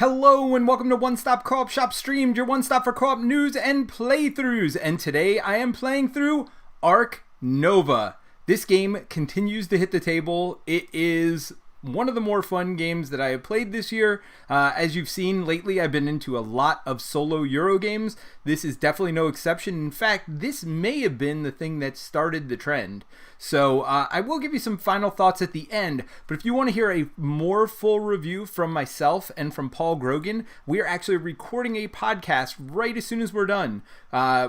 Hello and welcome to One Stop Co-op Shop Streamed, your one stop for co-op news and playthroughs. And today I am playing through Ark Nova. This game continues to hit the table. It is one of the more fun games that I have played this year. As you've seen lately, I've been into a lot of solo Euro games. This is definitely no exception. In fact, this may have been the thing that started the trend. So I will give you some final thoughts at the end, but if you want to hear a more full review from myself and from Paul Grogan, we are actually recording a podcast right as soon as we're done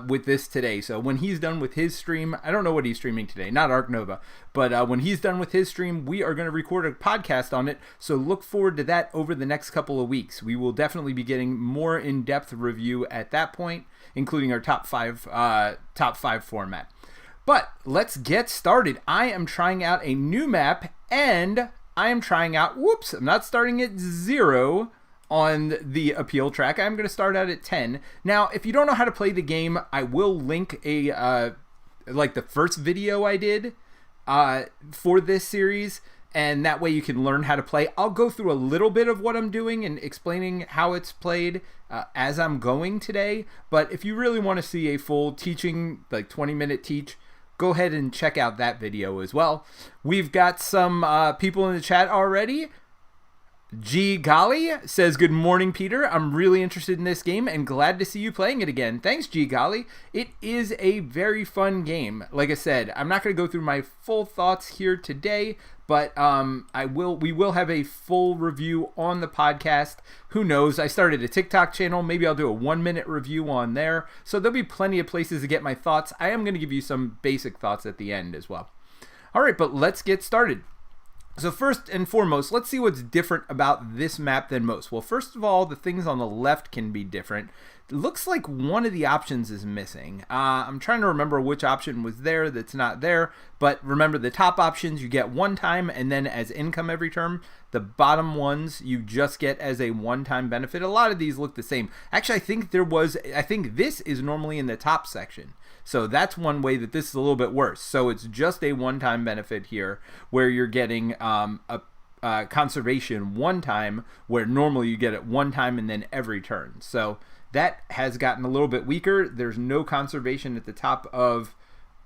with this today. So when he's done with his stream, I don't know what he's streaming today, not Ark Nova, but when he's done with his stream, we are going to record a podcast on it. So look forward to that over the next couple of weeks. We will definitely be getting more in-depth review at that point, including our top five format. But let's get started. I am trying out a new map, and I am trying out, I'm not starting at 0 on the appeal track. I'm going to start out at 10. Now, if you don't know how to play the game, I will link a, like the first video I did for this series, and that way you can learn how to play. I'll go through a little bit of what I'm doing and explaining how it's played as I'm going today. But if you really want to see a full teaching, like 20-minute teach, go ahead and check out that video as well. We've got some people in the chat already. G Golly says, good morning, Peter. I'm really interested in this game and glad to see you playing it again. Thanks, G Golly. It is a very fun game. Like I said, I'm not going to go through my full thoughts here today, but we will have a full review on the podcast. Who knows? I started a TikTok channel. Maybe I'll do a 1-minute review on there. So there'll be plenty of places to get my thoughts. I am going to give you some basic thoughts at the end as well. All right, but let's get started. So first and foremost, let's see what's different about this map than most. Well, first of all, the things on the left can be different. It looks like one of the options is missing. I'm trying to remember which option was there that's not there, but remember the top options you get one time and then as income every term. The bottom ones you just get as a one-time benefit. A lot of these look the same. Actually, I think this is normally in the top section. So that's one way that this is a little bit worse. So it's just a one-time benefit here where you're getting a conservation one time, where normally you get it one time and then every turn. So that has gotten a little bit weaker. There's no conservation at the top of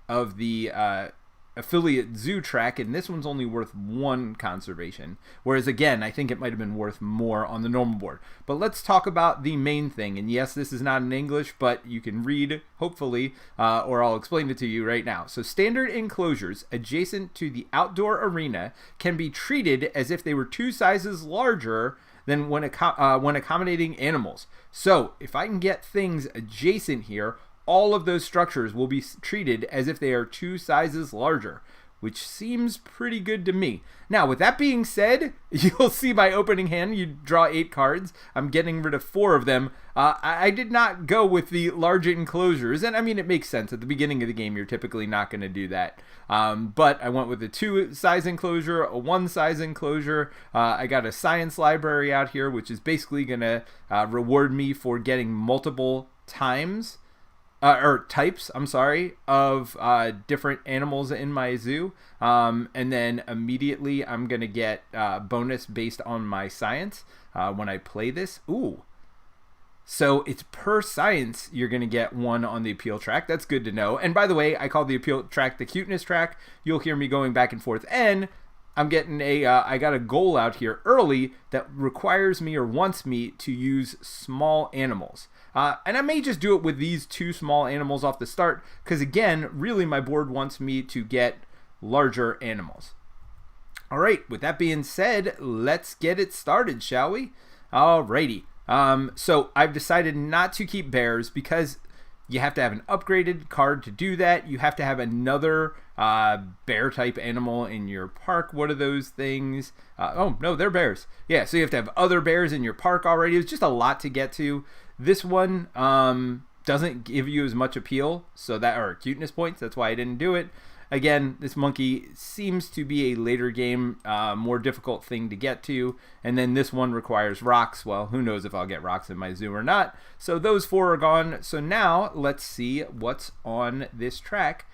the affiliate zoo track, and this one's only worth 1 conservation, whereas again I think it might have been worth more on the normal board. But let's talk about the main thing, and yes, this is not in English, but you can read hopefully, or I'll explain it to you right now. So standard enclosures adjacent to the outdoor arena can be treated as if they were 2 sizes larger than when accommodating animals. So if I can get things adjacent here, all of those structures will be treated as if they are 2 sizes larger, which seems pretty good to me. Now, with that being said, you'll see my opening hand, you draw 8 cards. I'm getting rid of 4 of them. I did not go with the large enclosures, and I mean, it makes sense. At the beginning of the game, you're typically not going to do that. But I went with a 2-size enclosure, a 1-size enclosure. I got a science library out here, which is basically going to reward me for getting multiple times types, of different animals in my zoo. And then immediately I'm going to get bonus based on my science when I play this. Ooh. So it's per science you're going to get 1 on the appeal track. That's good to know. And by the way, I call the appeal track the cuteness track. You'll hear me going back and forth. And I'm getting I got a goal out here early that requires me or wants me to use small animals. And I may just do it with these 2 small animals off the start, because again, really my board wants me to get larger animals. All right, with that being said, let's get it started, shall we? Alrighty. So I've decided not to keep bears because you have to have an upgraded card to do that. You have to have another bear type animal in your park. What are those things? Oh, no, they're bears. Yeah, so you have to have other bears in your park already. It's just a lot to get to. This one doesn't give you as much appeal, or cuteness points. That's why I didn't do it. Again, this monkey seems to be a later game, more difficult thing to get to. And then this one requires rocks. Well, who knows if I'll get rocks in my zoo or not. So those 4 are gone. So now let's see what's on this track.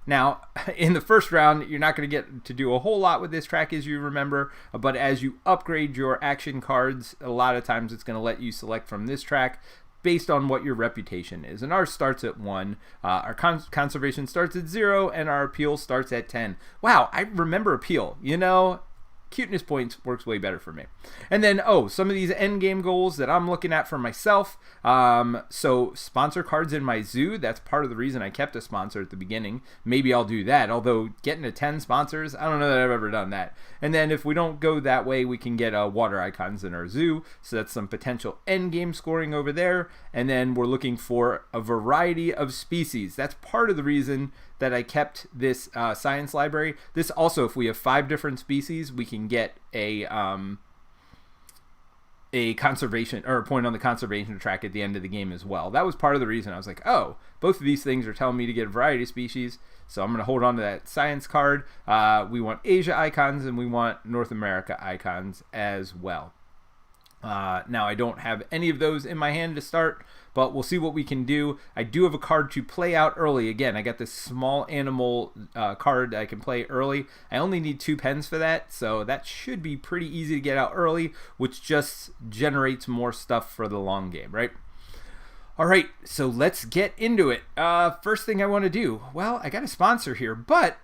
Now, in the first round, you're not going to get to do a whole lot with this track, as you remember, but as you upgrade your action cards, a lot of times it's going to let you select from this track based on what your reputation is. And ours starts at 1, our conservation starts at 0, and our appeal starts at 10. Wow, I remember appeal. You know, cuteness points works way better for me. And then, some of these end game goals that I'm looking at for myself. So sponsor cards in my zoo. That's part of the reason I kept a sponsor at the beginning. Maybe I'll do that. Although getting to 10 sponsors, I don't know that I've ever done that. And then if we don't go that way, we can get water icons in our zoo. So that's some potential end game scoring over there. And then we're looking for a variety of species. That's part of the reason that I kept this science library. This also, if we have 5 different species, we can get a conservation or a point on the conservation track at the end of the game as well. That was part of the reason I was like, both of these things are telling me to get a variety of species, so I'm going to hold on to that science card. We want Asia icons and we want North America icons as well. Now, I don't have any of those in my hand to start, but we'll see what we can do. I do have a card to play out early. Again, I got this small animal card that I can play early. I only need 2 pens for that, so that should be pretty easy to get out early, which just generates more stuff for the long game, right? All right, so let's get into it. First thing I want to do, well, I got a sponsor here, but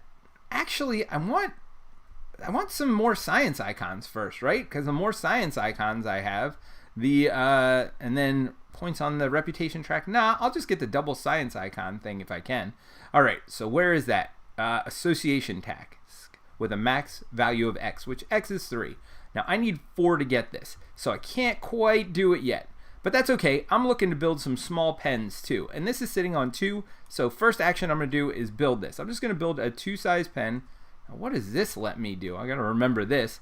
actually I want some more science icons first, right? Because the more science icons I have, and then points on the reputation track. Nah, I'll just get the double science icon thing if I can. All right, so where is that? Association task with a max value of X, which X is 3. Now I need 4 to get this, so I can't quite do it yet. But that's okay. I'm looking to build some small pens too. And this is sitting on 2. So first action I'm going to do is build this. I'm just going to build a 2-size pen. Now, what does this let me do? I got to remember this.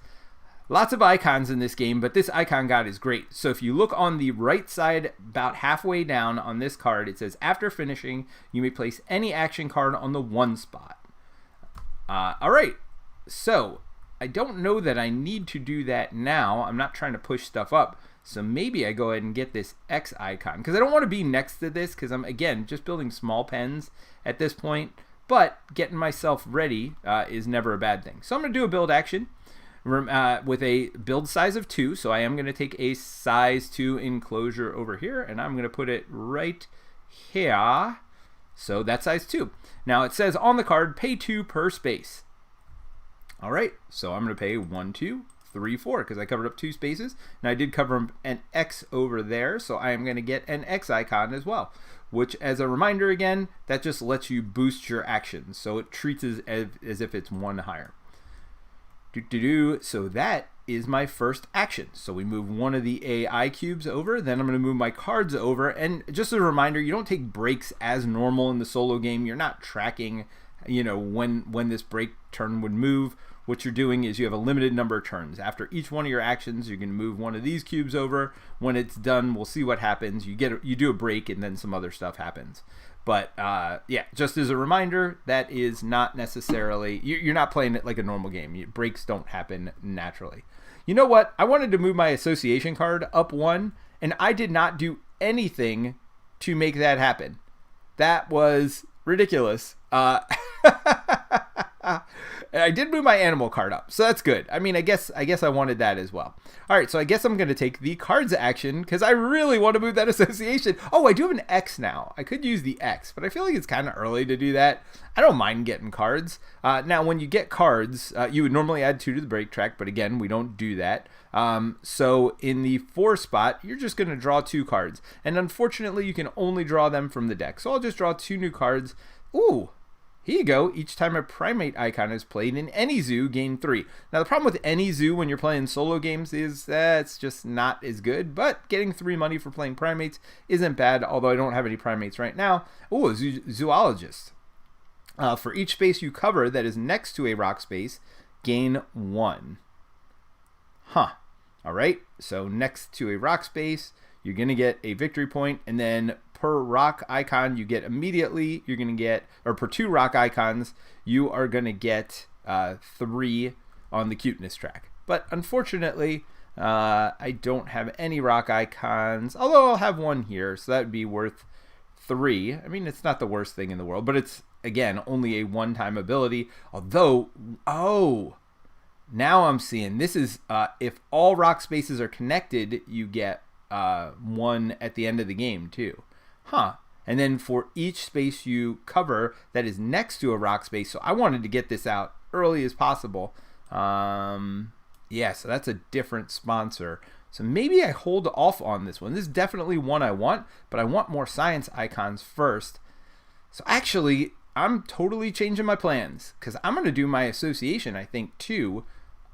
Lots of icons in this game, but this icon guide is great. So if you look on the right side, about halfway down on this card, it says, after finishing, you may place any action card on the 1 spot. All right. So I don't know that I need to do that now. I'm not trying to push stuff up. So maybe I go ahead and get this X icon, because I don't want to be next to this, because I'm, again, just building small pens at this point. But getting myself ready is never a bad thing. So I'm going to do a build action with a build size of 2. So I am going to take a size 2 enclosure over here, and I'm going to put it right here. So that's size 2. Now it says on the card, pay 2 per space. All right, so I'm going to pay 1, 2, 3, 4, because I covered up 2 spaces. Now I did cover an X over there, so I am going to get an X icon as well, which, as a reminder again, that just lets you boost your actions. So it treats it as if it's 1 higher. So that is my first action. So we move one of the AI cubes over, then I'm going to move my cards over. And just a reminder, you don't take breaks as normal in the solo game. You're not tracking, when this break turn would move. What you're doing is you have a limited number of turns. After each one of your actions, you're going to move one of these cubes over. When it's done, we'll see what happens. You do a break, and then some other stuff happens. But yeah, just as a reminder, that is not necessarily, you're not playing it like a normal game. Breaks don't happen naturally. You know what? I wanted to move my association card up 1, and I did not do anything to make that happen. That was ridiculous. I did move my animal card up, so that's good. I mean, I guess I wanted that as well. All right, so I guess I'm going to take the cards action because I really want to move that association. Oh, I do have an X now. I could use the X, but I feel like it's kind of early to do that. I don't mind getting cards. Now, when you get cards, you would normally add 2 to the break track, but again, we don't do that. So in the 4 spot, you're just going to draw 2 cards, and unfortunately, you can only draw them from the deck. So I'll just draw 2 new cards. Ooh. Here you go. Each time a primate icon is played in any zoo, gain 3. Now, the problem with any zoo when you're playing solo games is that it's just not as good, but getting 3 money for playing primates isn't bad, although I don't have any primates right now. Ooh, a zoologist. For each space you cover that is next to a rock space, gain 1. Huh. All right. So next to a rock space, you're going to get a victory point, and then per rock icon you get immediately, you're going to get, or per 2 rock icons, you are going to get 3 on the cuteness track. But unfortunately, I don't have any rock icons, although I'll have 1 here, so that would be worth 3. I mean, it's not the worst thing in the world, but it's again, only a one-time ability. Although, oh, now I'm seeing this is if all rock spaces are connected, you get one at the end of the game too. Huh. And then for each space you cover that is next to a rock space. So I wanted to get this out early as possible. Yeah, so that's a different sponsor. So maybe I hold off on this one. This is definitely one I want, but I want more science icons first. So actually, I'm totally changing my plans because I'm going to do my association, I think, too,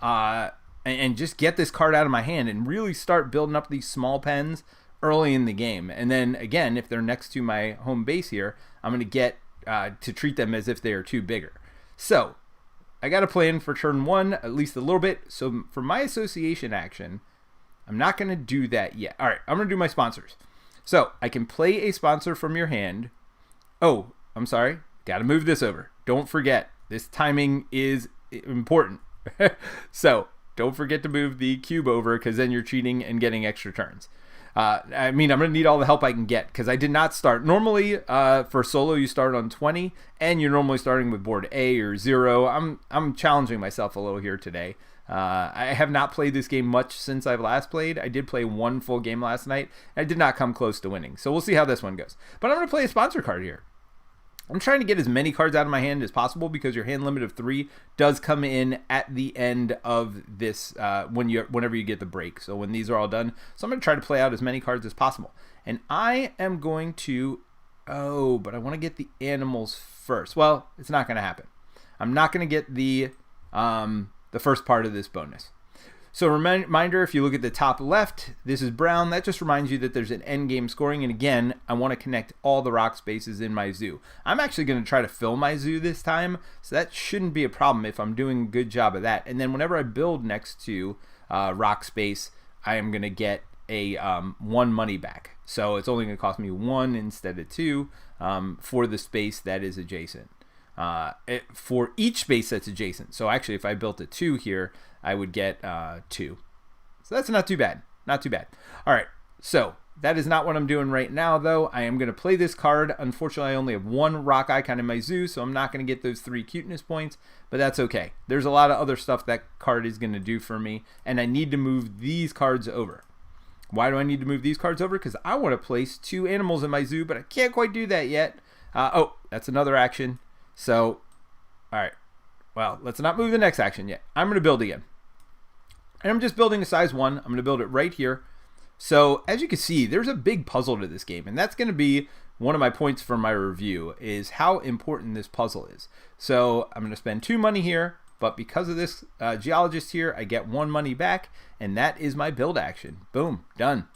and just get this card out of my hand and really start building up these small pens early in the game. And then, again, if they're next to my home base here, I'm going to get to treat them as if they are too bigger. So I got a plan for turn one, at least a little bit. So for my association action, I'm not going to do that yet. All right, I'm going to do my sponsors. So I can play a sponsor from your hand. Oh, I'm sorry. Got to move this over. Don't forget, this timing is important. So don't forget to move the cube over because then you're cheating and getting extra turns. I mean, I'm going to need all the help I can get because I did not start. Normally, for solo, you start on 20, and you're normally starting with board A or 0. I'm challenging myself a little here today. I have not played this game much since I've last played. I did play one full game last night. I did not come close to winning. So we'll see how this one goes. But I'm going to play a sponsor card here. I'm trying to get as many cards out of my hand as possible because your hand limit of 3 does come in at the end of this whenever you get the break. So when these are all done, so I'm going to try to play out as many cards as possible. And I am going to, but I want to get the animals first. Well, it's not going to happen. I'm not going to get the first part of this bonus. So reminder, if you look at the top left, this is brown. That just reminds you that there's an end game scoring. And again, I want to connect all the rock spaces in my zoo. I'm actually going to try to fill my zoo this time. So that shouldn't be a problem if I'm doing a good job of that. And then whenever I build next to rock space, I am going to get a 1 money back. So it's only going to cost me 1 instead of 2 for the space that is adjacent. For each space that's adjacent. So actually, if I built a 2 here, I would get 2. So that's not too bad. Not too bad. All right. So that is not what I'm doing right now, though. I am going to play this card. Unfortunately, I only have 1 rock icon in my zoo, so I'm not going to get those 3 cuteness points, but that's okay. There's a lot of other stuff that card is going to do for me, and I need to move these cards over. Why do I need to move these cards over? Because I want to place 2 animals in my zoo, but I can't quite do that yet. That's another action. So, all right. Well, let's not move the next action yet. I'm going to build again. And I'm just building a size 1. I'm going to build it right here. So, as you can see, there's a big puzzle to this game. And that's going to be one of my points for my review, is how important this puzzle is. So, I'm going to spend 2 money here. But because of this geologist here, I get 1 money back. And that is my build action. Boom. Done.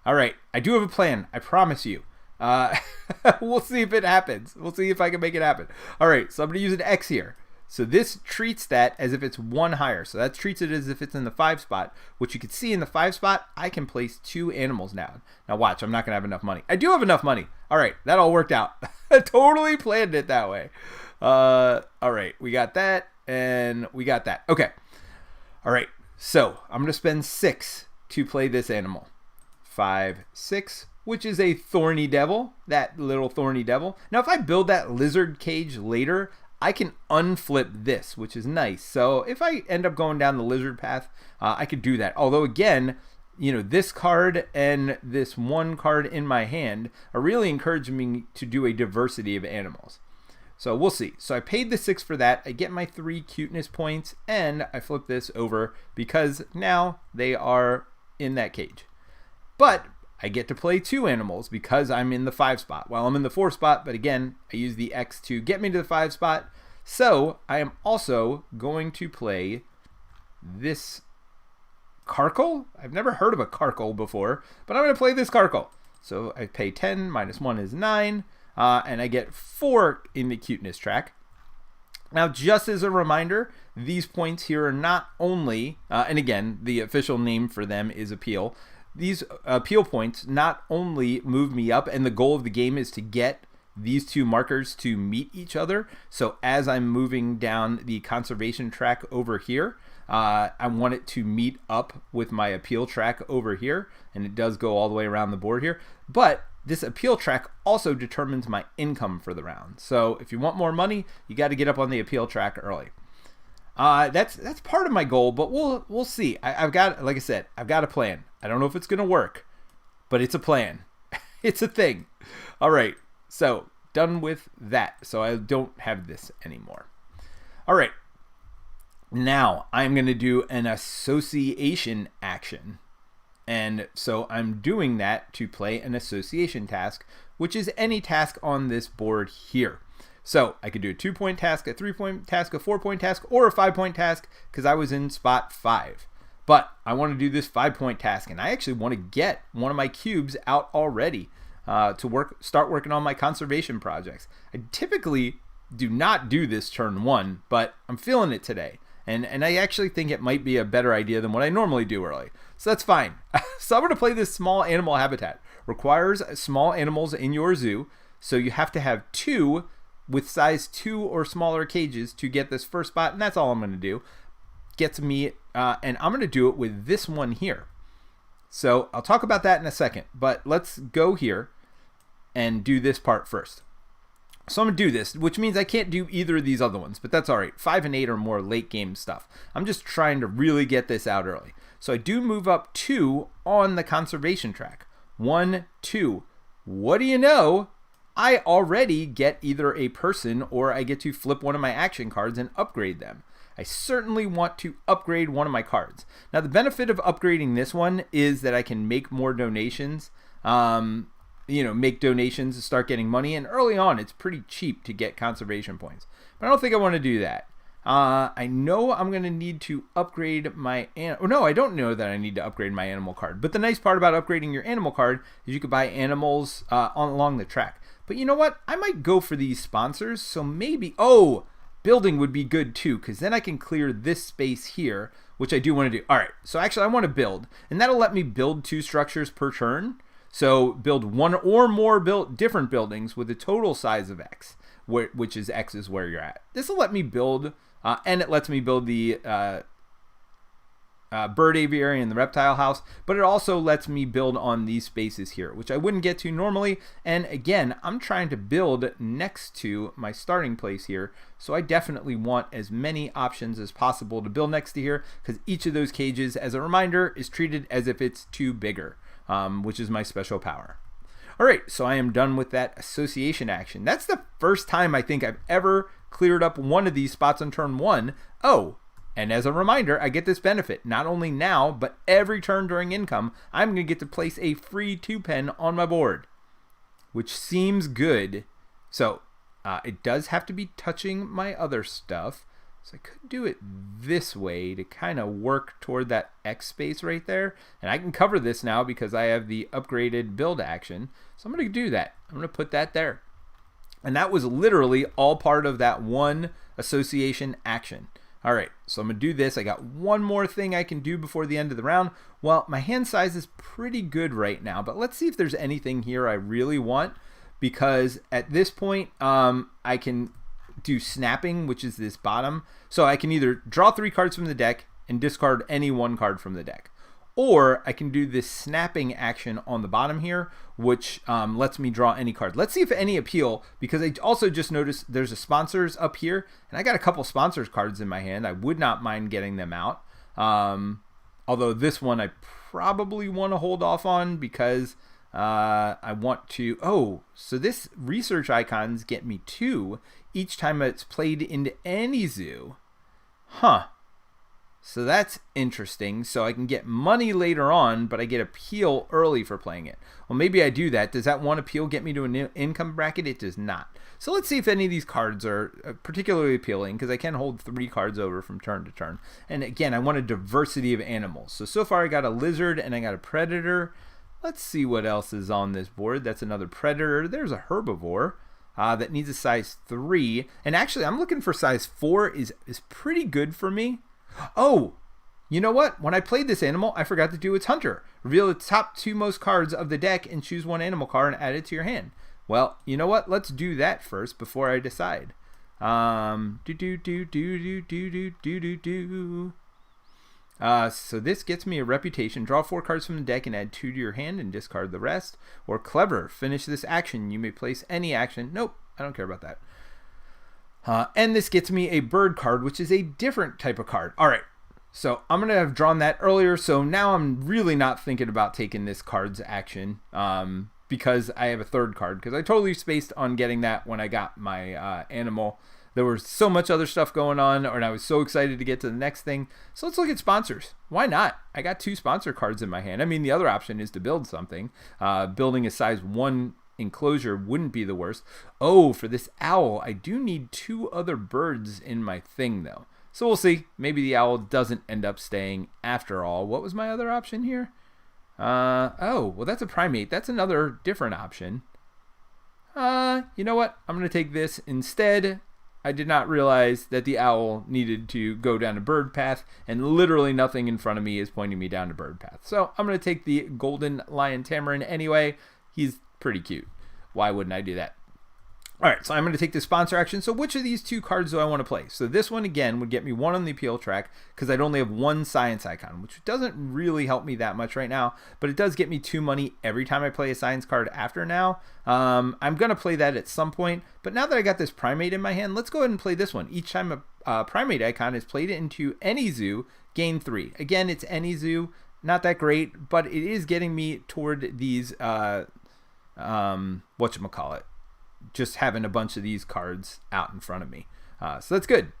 All right. I do have a plan. I promise you. We'll see if it happens. We'll see if I can make it happen. All right, so I'm going to use an X here. So this treats that as if it's 1 higher. So that treats it as if it's in the 5 spot, which you can see in the 5 spot, I can place 2 animals now. Now watch, I'm not going to have enough money. I do have enough money. All right, that all worked out. I totally planned it that way. All right, we got that and we got that. Okay. All right, so I'm going to spend 6 to play this animal. 5, 6, which is a thorny devil, that little thorny devil. Now, if I build that lizard cage later, I can unflip this, which is nice. So if I end up going down the lizard path, I could do that. Although, again, you know, this card and this 1 card in my hand are really encouraging me to do a diversity of animals. So we'll see. So I paid the 6 for that. I get my 3 cuteness points, and I flip this over because now they are in that cage. But I get to play 2 animals because I'm in the 5 spot. Well, I'm in the 4 spot, but again, I use the X to get me to the 5 spot. So I am also going to play this Carkle. I've never heard of a Carkle before, but I'm going to play this Carkle. So I pay 10, minus 1 is 9, and I get 4 in the cuteness track. Now, just as a reminder, these points here are not only, and again, the official name for them is appeal. These appeal points not only move me up, and the goal of the game is to get these 2 markers to meet each other. So as I'm moving down the conservation track over here, I want it to meet up with my appeal track over here, and it does go all the way around the board here. But this appeal track also determines my income for the round. So if you want more money, you got to get up on the appeal track early. That's part of my goal, but we'll see. I've got, like I said, I've got a plan. I don't know if it's gonna work, but it's a plan. It's a thing. All right, so done with that. So I don't have this anymore. All right, now I'm gonna do an association action. And so I'm doing that to play an association task, which is any task on this board here. So I could do a 2-point task, a 3-point task, a 4-point task, or a 5-point task because I was in spot 5. But I want to do this 5-point task, and I actually want to get one of my cubes out already to start working on my conservation projects. I typically do not do this turn 1, but I'm feeling it today. And I actually think it might be a better idea than what I normally do early. So that's fine. So I'm going to play this small animal habitat. Requires small animals in your zoo. So you have to have 2 with size 2 or smaller cages to get this first spot. And that's all I'm going to do. Gets me, and I'm going to do it with this one here. So I'll talk about that in a second. But let's go here and do this part first. So I'm going to do this, which means I can't do either of these other ones, but that's all right. 5 and 8 are more late game stuff. I'm just trying to really get this out early. So I do move up 2 on the conservation track. 1, 2. What do you know? I already get either a person or I get to flip one of my action cards and upgrade them. I certainly want to upgrade one of my cards. Now the benefit of upgrading this one is that I can make more donations. Make donations to start getting money, and early on it's pretty cheap to get conservation points, but I don't think I want to do that. I know I'm going to need to upgrade my I don't know that I need to upgrade my animal card, but the nice part about upgrading your animal card is you could buy animals along the track. But you know what, I might go for these sponsors, so maybe building would be good too, because then I can clear this space here, which I do want to do. All right, so actually I want to build, and that'll let me build 2 structures per turn. So build 1 or more different buildings with a total size of X, which is X is where you're at. This will let me build, and it lets me build the bird aviary and the reptile house, but it also lets me build on these spaces here, which I wouldn't get to normally. And again, I'm trying to build next to my starting place here, so I definitely want as many options as possible to build next to here, because each of those cages, as a reminder, is treated as if it's 2 bigger. Which is my special power. All right, so I am done with that association action. That's the first time I think I've ever cleared up one of these spots on turn 1. Oh, and as a reminder, I get this benefit. Not only now, but every turn during income, I'm going to get to place a free 2-pen on my board, which seems good. So it does have to be touching my other stuff. So I could do it this way to kind of work toward that X space right there. And I can cover this now because I have the upgraded build action. So I'm going to do that. I'm going to put that there. And that was literally all part of that one association action. All right, so I'm going to do this. I got one more thing I can do before the end of the round. Well, my hand size is pretty good right now, but let's see if there's anything here I really want. Because at this point, I can do snapping, which is this bottom. So I can either draw 3 cards from the deck and discard any 1 card from the deck. Or I can do this snapping action on the bottom here, which lets me draw any card. Let's see if any appeal, because I also just noticed there's a sponsors up here, and I got a couple sponsors cards in my hand. I would not mind getting them out. Although this one I probably want to hold off on because I want to... so this research icons get me 2 each time it's played into any zoo. So that's interesting. So I can get money later on, but I get appeal early for playing it. Well, maybe I do that. Does that one appeal get me to an income bracket? It does not. So let's see if any of these cards are particularly appealing, because I can hold 3 cards over from turn to turn. And again, I want a diversity of animals. So far I got a lizard and I got a predator. Let's see what else is on this board. That's another predator. There's a herbivore that needs a size 3. And actually, I'm looking for size 4 is pretty good for me. Oh, you know what? When I played this animal, I forgot to do its hunter. Reveal the top 2 most cards of the deck and choose 1 animal card and add it to your hand. Well, you know what? Let's do that first before I decide. So this gets me a reputation. Draw 4 cards from the deck and add 2 to your hand and discard the rest. Or clever, finish this action. You may place any action. Nope, I don't care about that. And this gets me a bird card, which is a different type of card. All right, so I'm going to have drawn that earlier. So now I'm really not thinking about taking this card's action because I have a third card. Because I totally spaced on getting that when I got my animal. There was so much other stuff going on, and I was so excited to get to the next thing. So let's look at sponsors. Why not? I got 2 sponsor cards in my hand. I mean, the other option is to build something. Building a size 1 enclosure wouldn't be the worst. Oh, for this owl, I do need 2 other birds in my thing, though. So we'll see. Maybe the owl doesn't end up staying after all. What was my other option here? Oh, well, that's a primate. That's another different option. You know what? I'm going to take this instead. I did not realize that the owl needed to go down a bird path, and literally nothing in front of me is pointing me down a bird path. So I'm going to take the golden lion tamarin anyway. He's pretty cute. Why wouldn't I do that? All right, so I'm going to take the sponsor action. So which of these 2 cards do I want to play? So this one, again, would get me 1 on the appeal track because I'd only have 1 science icon, which doesn't really help me that much right now, but it does get me 2 money every time I play a science card after now. I'm going to play that at some point, but now that I got this primate in my hand, let's go ahead and play this one. Each time a primate icon is played into any zoo, gain 3. Again, it's any zoo, not that great, but it is getting me toward these, whatchamacallit, just having a bunch of these cards out in front of me. So that's good.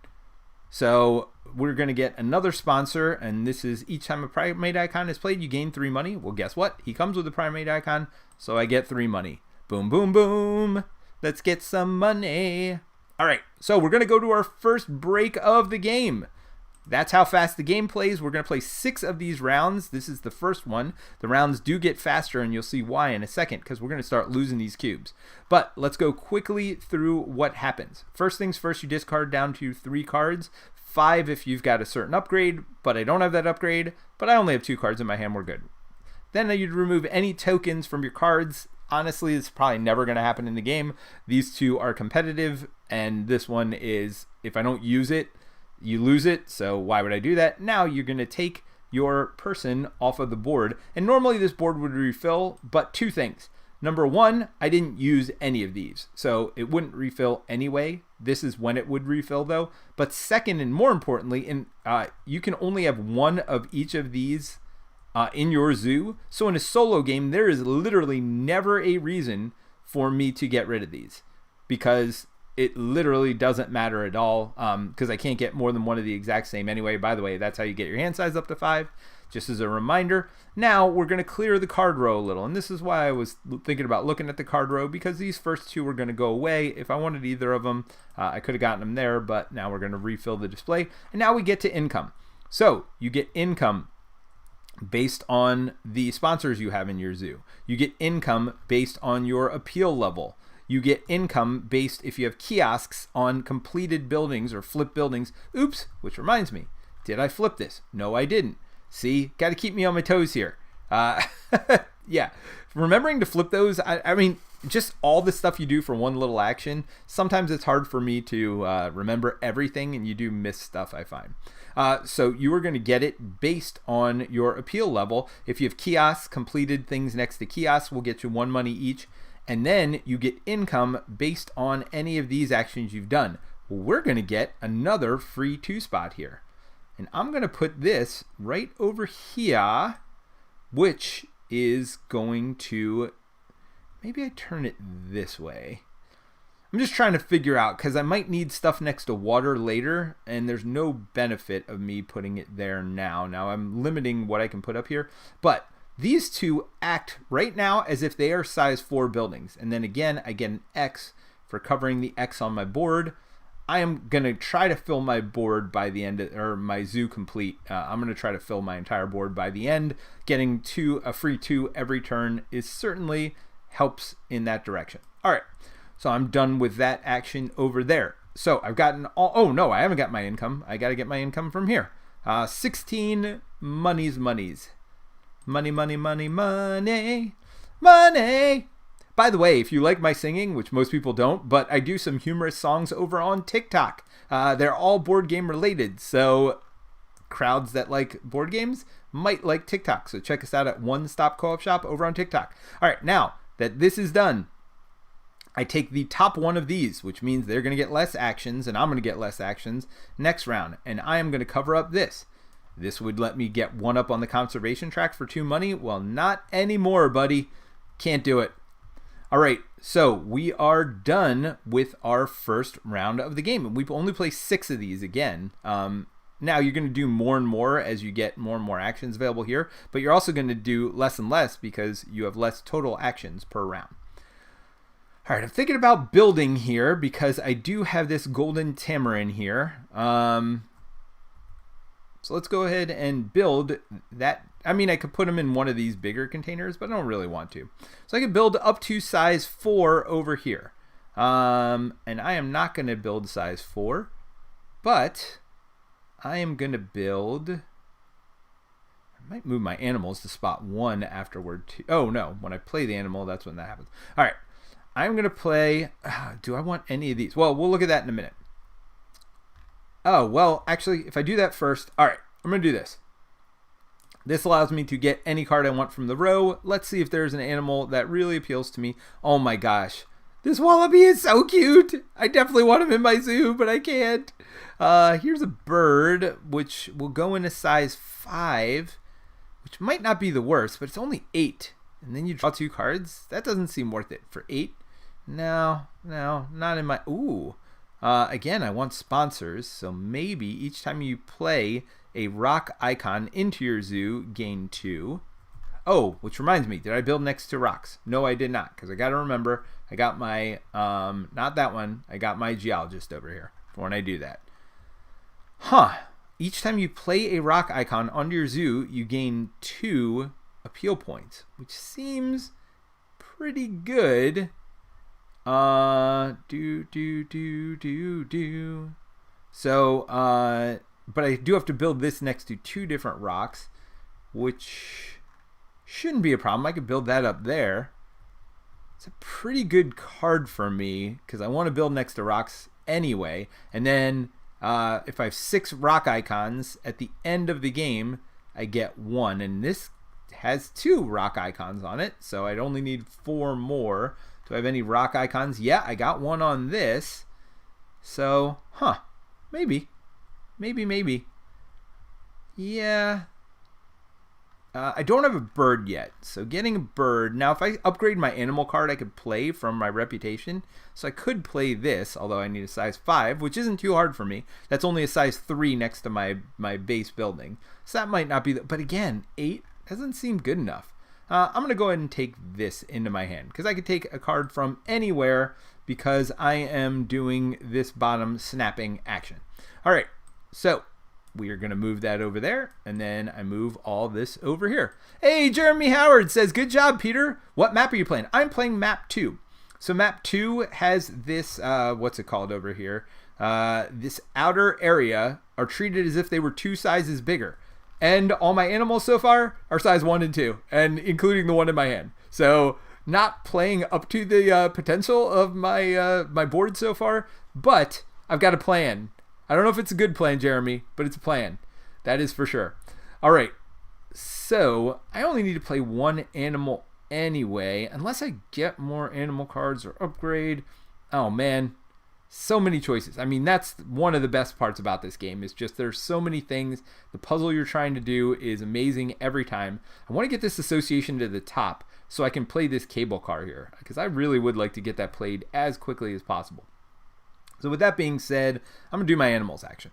So we're going to get another sponsor, and this is each time a primate icon is played, you gain 3 money. Well, guess what? He comes with a primate icon, so I get 3 money. Boom, boom, boom. Let's get some money. All right, so we're going to go to our first break of the game. That's how fast the game plays. We're going to play 6 of these rounds. This is the first one. The rounds do get faster, and you'll see why in a second, because we're going to start losing these cubes. But let's go quickly through what happens. First things first, you discard down to 3 cards. 5 if you've got a certain upgrade, but I don't have that upgrade, but I only have 2 cards in my hand. We're good. Then you'd remove any tokens from your cards. Honestly, it's probably never going to happen in the game. These 2 are competitive, and this one is, if I don't use it, you lose it, so why would I do that? Now you're going to take your person off of the board, and normally this board would refill, but 2 things. Number 1, I didn't use any of these, so it wouldn't refill anyway. This is when it would refill, though. But second, and more importantly, you can only have 1 of each of these in your zoo. So in a solo game, there is literally never a reason for me to get rid of these, because it literally doesn't matter at all, because I can't get more than 1 of the exact same anyway. By the way, that's how you get your hand size up to 5, just as a reminder. Now we're going to clear the card row a little, and this is why I was thinking about looking at the card row, because these first 2 were going to go away. If I wanted either of them, I could have gotten them there, but now we're going to refill the display. And now we get to income. So you get income based on the sponsors you have in your zoo. You get income based on your appeal level. You get income based if you have kiosks on completed buildings or flip buildings. Oops, which reminds me, did I flip this? No, I didn't. See, got to keep me on my toes here. Yeah, remembering to flip those, I mean, just all the stuff you do for one little action, sometimes it's hard for me to remember everything, and you do miss stuff, I find. So you are going to get it based on your appeal level. If you have kiosks, completed things next to kiosks will get you 1 money each. And then you get income based on any of these actions you've done. Well, we're going to get another free 2 spot here. And I'm going to put this right over here, which is going to, maybe I turn it this way. I'm just trying to figure out, because I might need stuff next to water later, and there's no benefit of me putting it there now. Now I'm limiting what I can put up here, but these 2 act right now as if they are size 4 buildings. And then again, I get an X for covering the X on my board. I am going to try to fill my board by the end, or my zoo complete. I'm going to try to fill my entire board by the end. Getting a free 2 every turn is certainly helps in that direction. All right, so I'm done with that action over there. So I've gotten all, oh no, I haven't got my income. I got to get my income from here. 16 monies. Money, money, money, money, money. By the way, if you like my singing, which most people don't, but I do some humorous songs over on TikTok. They're all board game related. So crowds that like board games might like TikTok. So check us out at One Stop Co-op Shop over on TikTok. All right, now that this is done, I take the top one of these, which means they're going to get less actions and I'm going to get less actions next round. And I am going to cover up this. This would let me get one up on the conservation track for 2 money. Well, not anymore, buddy. Can't do it. All right, so we are done with our first round of the game. And we've only played 6 of these again. Now you're going to do more and more as you get more and more actions available here. But you're also going to do less and less because you have less total actions per round. All right, I'm thinking about building here because I do have this golden tamarin here. So let's go ahead and build that. I mean, I could put them in one of these bigger containers, but I don't really want to. So I could build up to size 4 over here. And I am not going to build size 4, but I am going to build... I might move my animals to spot 1 afterward. Oh, no. When I play the animal, that's when that happens. All right. I'm going to play... do I want any of these? Well, we'll look at that in a minute. Oh, well, actually, if I do that first... All right, I'm going to do this. This allows me to get any card I want from the row. Let's see if there's an animal that really appeals to me. Oh my gosh. This wallaby is so cute. I definitely want him in my zoo, but I can't. Here's a bird, which will go in a size 5, which might not be the worst, but it's only 8. And then you draw 2 cards. That doesn't seem worth it for 8. No, not in my... Ooh. Again, I want sponsors, so maybe each time you play a rock icon into your zoo, gain 2. Oh, which reminds me, did I build next to rocks? No, I did not, because I got to remember, I got my, not that one, I got my geologist over here for when I do that. Huh. Each time you play a rock icon on your zoo, you gain 2 appeal points, which seems pretty good. So, but I do have to build this next to 2 different rocks, which shouldn't be a problem. I could build that up there. It's a pretty good card for me because I want to build next to rocks anyway. And then if I have 6 rock icons at the end of the game, I get 1. And this has 2 rock icons on it, so I'd only need 4 more. Do I have any rock icons? Yeah, I got 1 on this. So, maybe. Yeah. I don't have a bird yet, so getting a bird. Now, if I upgrade my animal card, I could play from my reputation. So I could play this, although I need a size 5, which isn't too hard for me. That's only a size 3 next to my base building. So that might not be... But again, 8 doesn't seem good enough. I'm going to go ahead and take this into my hand because I could take a card from anywhere because I am doing this bottom snapping action. All right, so we are going to move that over there, and then I move all this over here. Hey, Jeremy Howard says, good job, Peter. What map are you playing? I'm playing map 2. So map 2 has this, what's it called over here? This outer area are treated as if they were 2 sizes bigger. And all my animals so far are size 1 and 2, and including the one in my hand. So not playing up to the potential of my my board so far, but I've got a plan. I don't know if it's a good plan, Jeremy, but it's a plan. That is for sure. All right, so I only need to play 1 animal anyway, unless I get more animal cards or upgrade. Oh, man. So many choices. I mean, that's one of the best parts about this game is just there's so many things. The puzzle you're trying to do is amazing every time. I want to get this association to the top so I can play this cable car here because I really would like to get that played as quickly as possible. So with that being said, I'm going to do my animals action.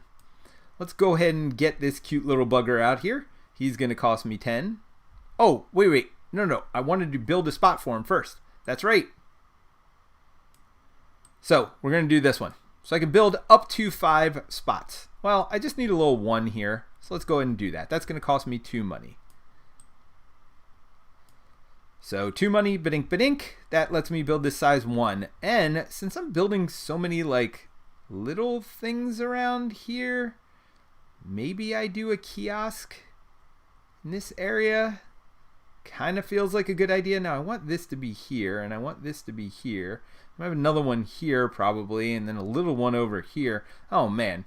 Let's go ahead and get this cute little bugger out here. He's going to cost me 10. Oh, wait. No. I wanted to build a spot for him first. That's right. So we're going to do this one. So I can build up to 5 spots. Well, I just need a little 1 here. So let's go ahead and do that. That's going to cost me 2 money. So 2 money, badink. That lets me build this size 1. And since I'm building so many like little things around here, maybe I do a kiosk in this area. Kind of feels like a good idea. Now I want this to be here and I want this to be here. I have another one here probably and then a little one over here. Oh man.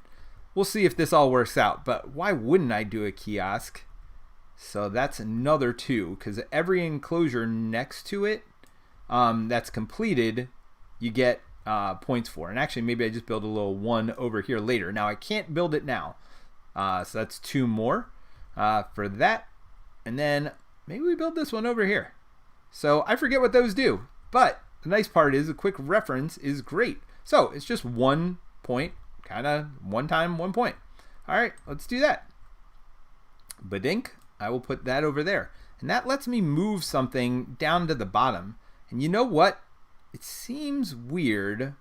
we'll see if this all works out. But why wouldn't I do a kiosk? So that's another 2, because every enclosure next to it that's completed, you get points for. And actually, maybe I just build a little 1 over here later. Now, I can't build it now. So that's 2 more for that. And then maybe we build this one over here. So I forget what those do. But the nice part is a quick reference is great. So it's just 1 point, kind of 1 time 1 point. All right, let's do that. Badink. I will put that over there. And that lets me move something down to the bottom. And you know what? It seems weird,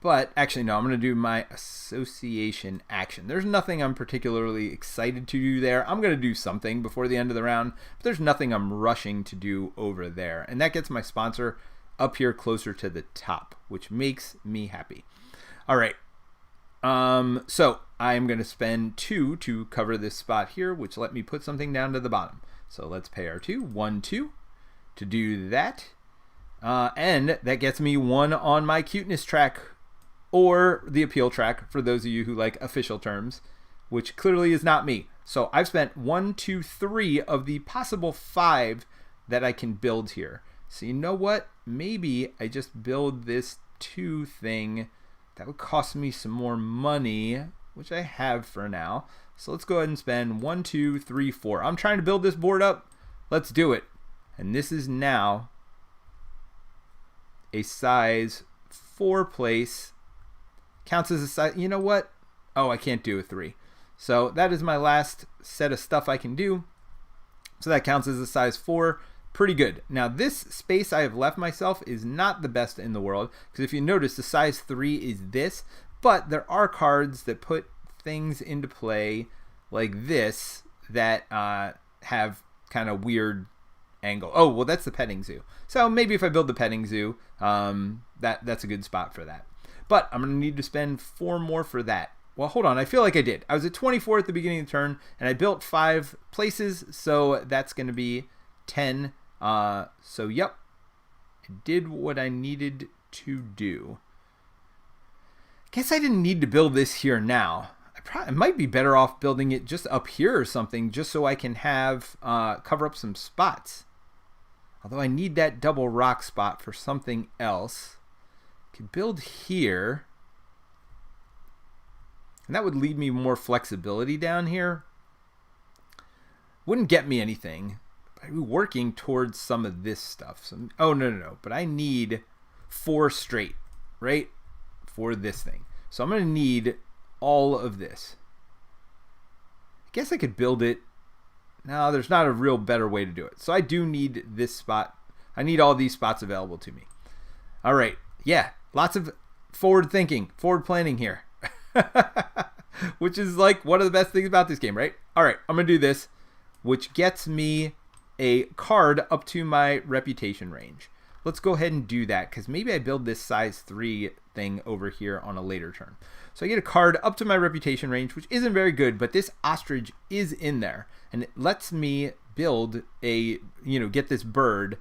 but actually no, I'm going to do my association action. There's nothing I'm particularly excited to do there. I'm going to do something before the end of the round, but there's nothing I'm rushing to do over there. And that gets my sponsor up here closer to the top, which makes me happy. All right. So I'm going to spend 2 to cover this spot here, which let me put something down to the bottom. So let's pay our 2, 1, 2 to do that. And that gets me 1 on my cuteness track, or the appeal track for those of you who like official terms, which clearly is not me. So I've spent 1, 2, 3 of the possible 5 that I can build here. So you know what? Maybe I just build this 2 thing. That would cost me some more money, which I have for now. So let's go ahead and spend 1, 2, 3, 4. I'm trying to build this board up. Let's do it. And this is now a size 4 place. Counts as a size. You know what? Oh, I can't do a 3. So that is my last set of stuff I can do. So that counts as a size 4. Pretty good. Now this space I have left myself is not the best in the world, because if you notice, the size 3 is this, but there are cards that put things into play like this that have kind of weird angle. Oh, well, that's the petting zoo. So maybe if I build the petting zoo, that's a good spot for that. But I'm going to need to spend 4 more for that. Well, hold on. I feel like I did. I was at 24 at the beginning of the turn, and I built 5 places, so that's going to be 10. So yep, I did what I needed to do. Guess I didn't need to build this here now. I might be better off building it just up here or something, just so I can have cover up some spots. Although I need that double rock spot for something else. Could build here, and that would leave me more flexibility down here. Wouldn't get me anything. I'd be working towards some of this stuff. Oh, no. But I need 4 straight, right? For this thing. So I'm going to need all of this. I guess I could build it. No, there's not a real better way to do it. So I do need this spot. I need all these spots available to me. All right. Yeah. Lots of forward thinking, forward planning here. Which is like one of the best things about this game, right? All right. I'm going to do this, which gets me a card up to my reputation range. Let's go ahead and do that, because maybe I build this size 3 thing over here on a later turn. So I get a card up to my reputation range, which isn't very good, but this ostrich is in there, and it lets me build a, get this bird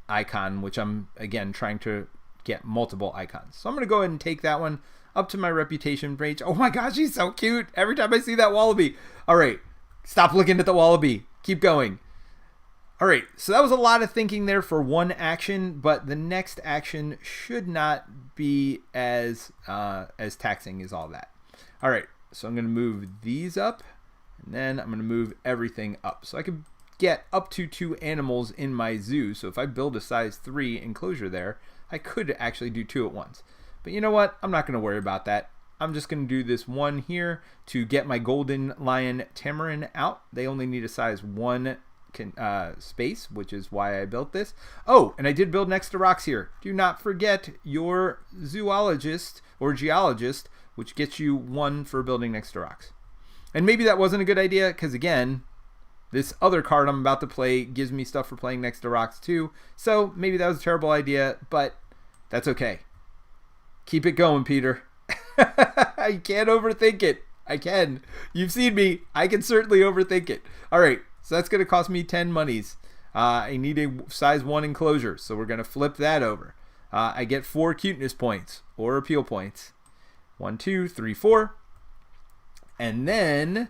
icon, which I'm, again, trying to get multiple icons. So I'm going to go ahead and take that one up to my reputation range. Oh my gosh, he's so cute. Every time I see that wallaby. All right, stop looking at the wallaby. Keep going. All right, so that was a lot of thinking there for one action, but the next action should not be as taxing as all that. All right, so I'm going to move these up, and then I'm going to move everything up. So I could get up to 2 animals in my zoo. So if I build a size 3 enclosure there, I could actually do 2 at once. But you know what? I'm not going to worry about that. I'm just going to do this one here to get my golden lion tamarin out. They only need a size 1 space, which is why I built this. Oh, and I did build next to rocks here. Do not forget your zoologist or geologist, which gets you 1 for building next to rocks. And maybe that wasn't a good idea, because again, this other card I'm about to play gives me stuff for playing next to rocks too. So maybe that was a terrible idea, but that's okay. Keep it going, Peter. I can't overthink it. I can. You've seen me. I can certainly overthink it. All right. So that's going to cost me 10 monies. I need a size 1 enclosure. So we're going to flip that over. I get 4 cuteness points or appeal points, 1, 2, 3, 4. And then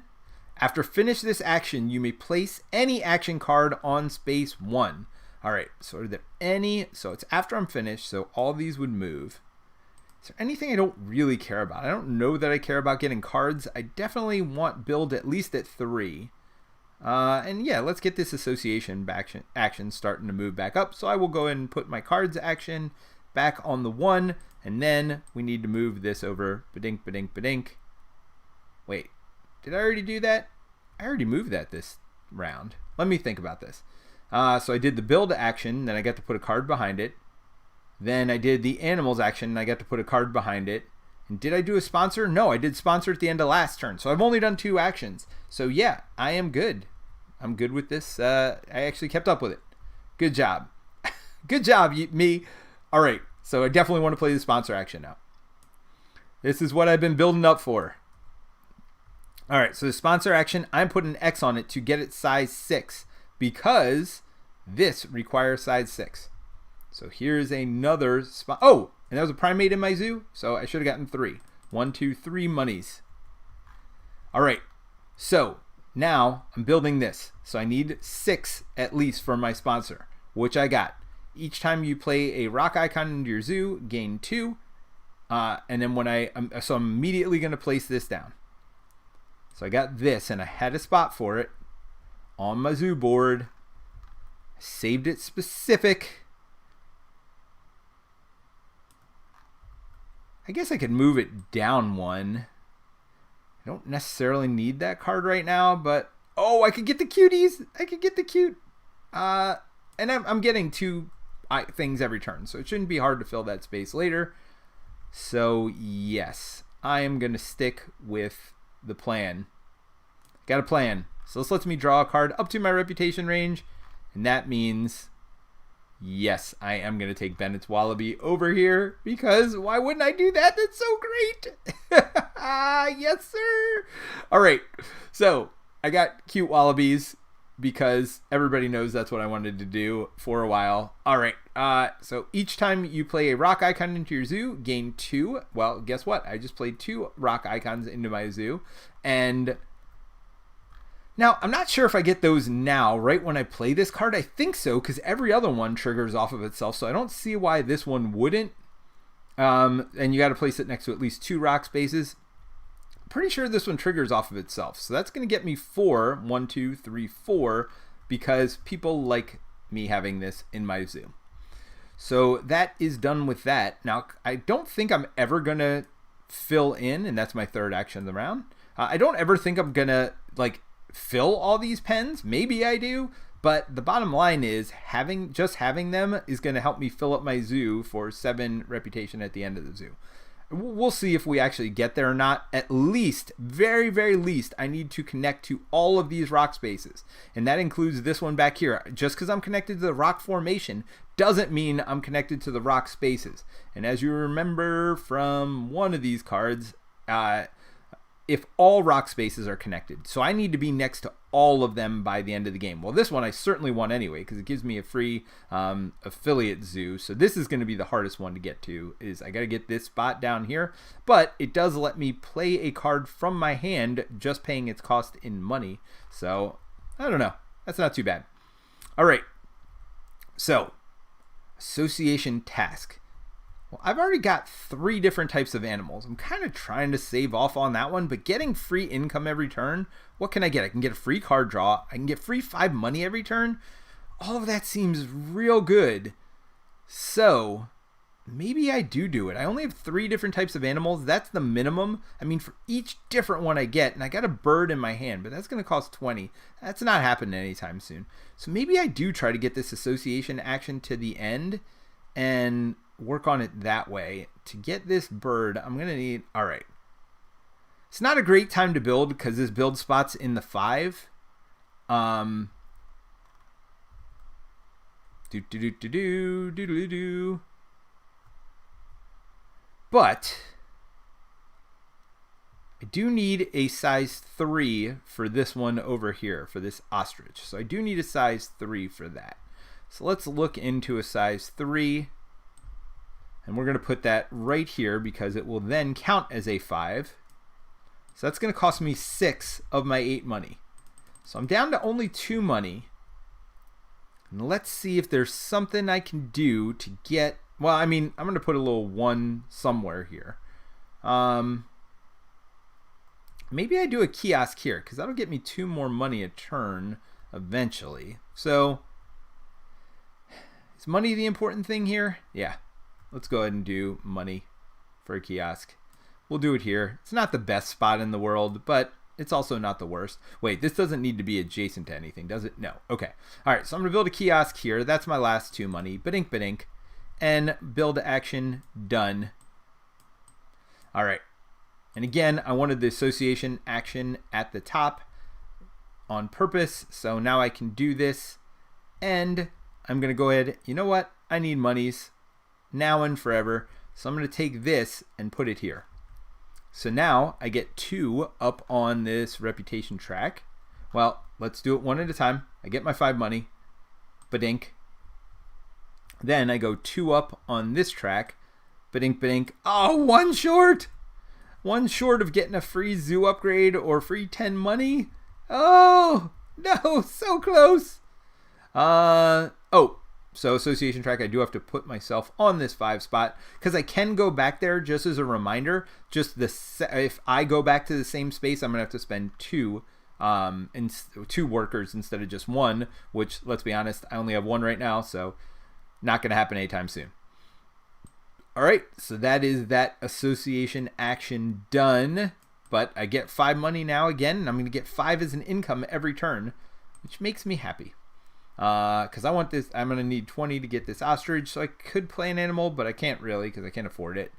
after finish this action, you may place any action card on space 1. All right, so are there any, so it's after I'm finished, so all these would move. Is there anything I don't really care about? I don't know that I care about getting cards. I definitely want build at least at 3. And yeah, let's get this association action starting to move back up. So I will go ahead and put my cards action back on the 1, and then we need to move this over. Badink, badink, badink. Wait, did I already do that? I already moved that this round. Let me think about this. So I did the build action, then I got to put a card behind it. Then I did the animals action, and I got to put a card behind it. And did I do a sponsor? No, I did sponsor at the end of last turn. So I've only done 2 actions. So yeah, I am good. I'm good with this. I actually kept up with it. Good job. Good job, me. All right, so I definitely want to play the sponsor action now. This is what I've been building up for. All right, so the sponsor action, I'm putting an X on it to get it size 6 because this requires size 6. So here's another spot. Oh, and that was a primate in my zoo, so I should have gotten 3. 1, 2, 3 monies. All right, so now I'm building this. So I need 6 at least for my sponsor, which I got. Each time you play a rock icon into your zoo, gain 2. And then when I'm immediately going to place this down. So I got this, and I had a spot for it on my zoo board. Saved it specific. I guess I could move it down 1. I don't necessarily need that card right now, but oh, I could get the cuties. I could get the cute. And I'm getting 2 things every turn, so it shouldn't be hard to fill that space later. So yes, I am going to stick with the plan. Got a plan. So this lets me draw a card up to my reputation range, and that means yes, I am going to take Bennett's Wallaby over here, because why wouldn't I do that? That's so great. Yes, sir. All right, so I got cute wallabies because everybody knows that's what I wanted to do for a while. All right, so each time you play a rock icon into your zoo, gain 2. Well, guess what? I just played 2 rock icons into my zoo, and now I'm not sure if I get those now, right when I play this card. I think so, because every other one triggers off of itself, so I don't see why this one wouldn't. And you got to place it next to at least 2 rock spaces. Pretty sure this one triggers off of itself, so that's going to get me 4. 1, 2, 3, 4, because people like me having this in my zoo. So that is done with that. Now I don't think I'm ever going to fill in, and that's my 3rd action of the round. I don't ever think I'm going to like fill all these pens. Maybe I do, but the bottom line is having them is going to help me fill up my zoo for 7 reputation at the end of the zoo. We'll see if we actually get there or not. At least, very, very least, I need to connect to all of these rock spaces. And that includes this one back here. Just because I'm connected to the rock formation doesn't mean I'm connected to the rock spaces. And as you remember from one of these cards, if all rock spaces are connected. So I need to be next to all of them by the end of the game. Well, this one I certainly want anyway, because it gives me a free affiliate zoo. So this is going to be the hardest one to get to, is I got to get this spot down here. But it does let me play a card from my hand, just paying its cost in money. So I don't know. That's not too bad. All right. So association task. Well, I've already got 3 different types of animals. I'm kind of trying to save off on that one, but getting free income every turn, what can I get? I can get a free card draw. I can get free 5 money every turn. All of that seems real good. So maybe I do it. I only have 3 different types of animals. That's the minimum. I mean, for each different one I get, and I got a bird in my hand, but that's going to cost 20. That's not happening anytime soon. So maybe I do try to get this association action to the end and work on it that way. To get this bird, I'm gonna need, all right, it's not a great time to build because this build spot's in the 5. But I do need a size 3 for this one over here, for this ostrich. So I do need a size 3 for that. So let's look into a size 3. And we're going to put that right here because it will then count as a 5. So that's going to cost me 6 of my 8 money. So I'm down to only 2 money. And let's see if there's something I can do to get... Well, I mean, I'm going to put a little 1 somewhere here. Maybe I do a kiosk here because that'll get me 2 more money a turn eventually. So, is money the important thing here? Yeah. Let's go ahead and do money for a kiosk. We'll do it here. It's not the best spot in the world, but it's also not the worst. Wait, this doesn't need to be adjacent to anything, does it? No. Okay. All right, so I'm going to build a kiosk here. That's my last 2 money. Ba-dink. And build action done. All right. And again, I wanted the association action at the top on purpose. So now I can do this. And I'm going to go ahead. You know what? I need monies now and forever. So I'm going to take this and put it here. So now I get 2 up on this reputation track. Well, let's do it one at a time. I get my 5 money. Ba-dink. Then I go 2 up on this track. Ba-dink. Oh, 1 short. 1 short of getting a free zoo upgrade or free 10 money. Oh, no, so close. So association track, I do have to put myself on this 5 spot because I can go back there just as a reminder. Just if I go back to the same space, I'm gonna have to spend 2 workers instead of just 1. Which, let's be honest, I only have 1 right now, so not gonna happen anytime soon. All right, so that is that association action done. But I get 5 money now again, and I'm gonna get 5 as an income every turn, which makes me happy. Because I want this, I'm going to need 20 to get this ostrich, so I could play an animal, but I can't really because I can't afford it.